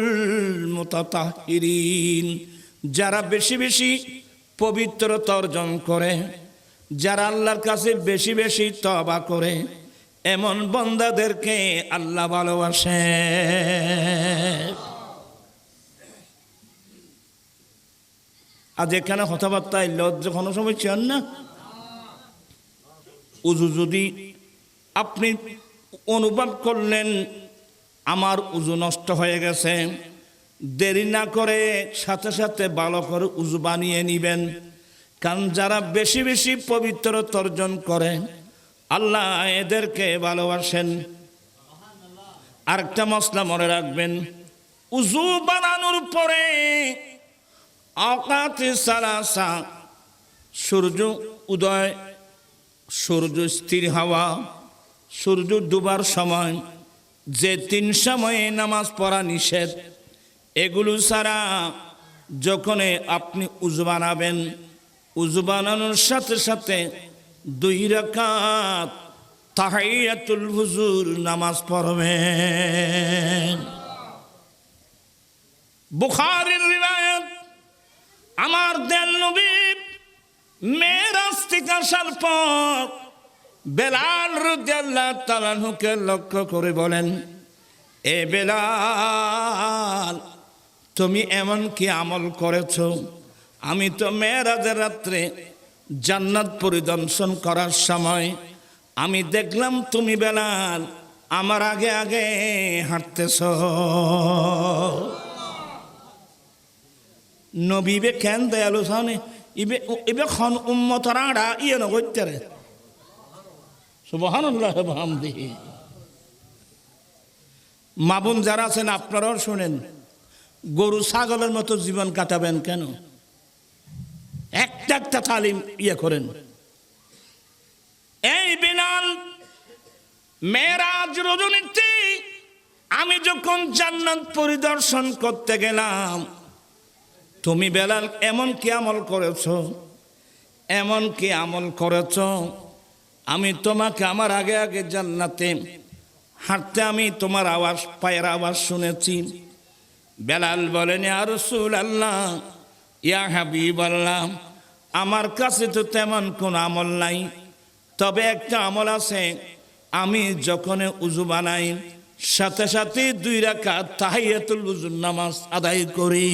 মুতাতাহহিরিন। যারা বেশি বেশি পবিত্রতা অর্জন করে, যারা আল্লাহর কাছে বেশি বেশি তওবা করে, এমন বান্দাদেরকে আল্লাহ ভালোবাসে। আজ এখানে কথাবার্তা লজ্জা কোনো সময় চান না। উযু যদি আপনি অনুভব করলেন আমার উযু নষ্ট হয়ে গেছে, দেরি না করে সাথে সাথে ভালো করে উযু বানিয়ে নিবেন। কারণ যারা বেশি বেশি পবিত্রতা অর্জন করে, আল্লাহ এদেরকে ভালোবাসেন। আরেকটা মসলা মনে রাখবেন, উযু বানানোর পরে আওকাতে সালাসা, সূর্য উদয়, সূর্য স্থির হওয়া, সূর্য ডুবার সময়, যে 3 সময়ে নামাজ পড়া নিষেধ, এগুলো ছাড়া যখন আপনি উযু বানাবেন, উযু বানানোর সাথে সাথে 2 রাকাত তাহিয়াতুল হুজুর নামাজ পড়বেন। বুখারীর রিওয়ায়াত, আমার দয়াল নবী মেরাজ থেকে আসার পর বেলাল রাদিয়াল্লাহু তাআলা আনহুকে লক্ষ্য করে বলেন, এ বেলাল, তুমি এমন কি আমল করেছো? আমি তো মেরাজের রাত্রে জান্নাত পরিদর্শন করার সময় আমি দেখলাম তুমি বেলাল আমার আগে আগে হাঁটতেছো। নবীবে কেন দয়ালু সামনে ইবে খন উম্মতরা ইয়ে নগত্যে রে, সুবহানাল্লাহ ওয়া বিহামদিহি। মা বোন যারা আছেন আপনারাও শুনেন, গরু ছাগলের মতো জীবন কাটাবেন কেন? একটা একটা তালিম ইয়ে করেন। এই বেলাল, মেরাজ রজনীতে আমি যখন জান্নাত পরিদর্শন করতে গেলাম, তুমি বেলাল এমন কি আমল করেছো, এমন কি আমল করেছো, আমি তোমাকে আমার আগে আগে জান্নাতে হাঁটতে আমি তোমার আওয়াজ, পায়ের আওয়াজ শুনেছি। বেলাল বলেন, ইয়া রাসূলুল্লাহ, ইয়া হাবিবাল্লাহ, আমার কাছে তো তেমন কোন আমল নাই, তবে একটা আমল আছে। আমি যখন উযু বানাই সাথে সাথে 2 রাকাত তাহিয়াতুল ওযুর নামাজ আদায় করি।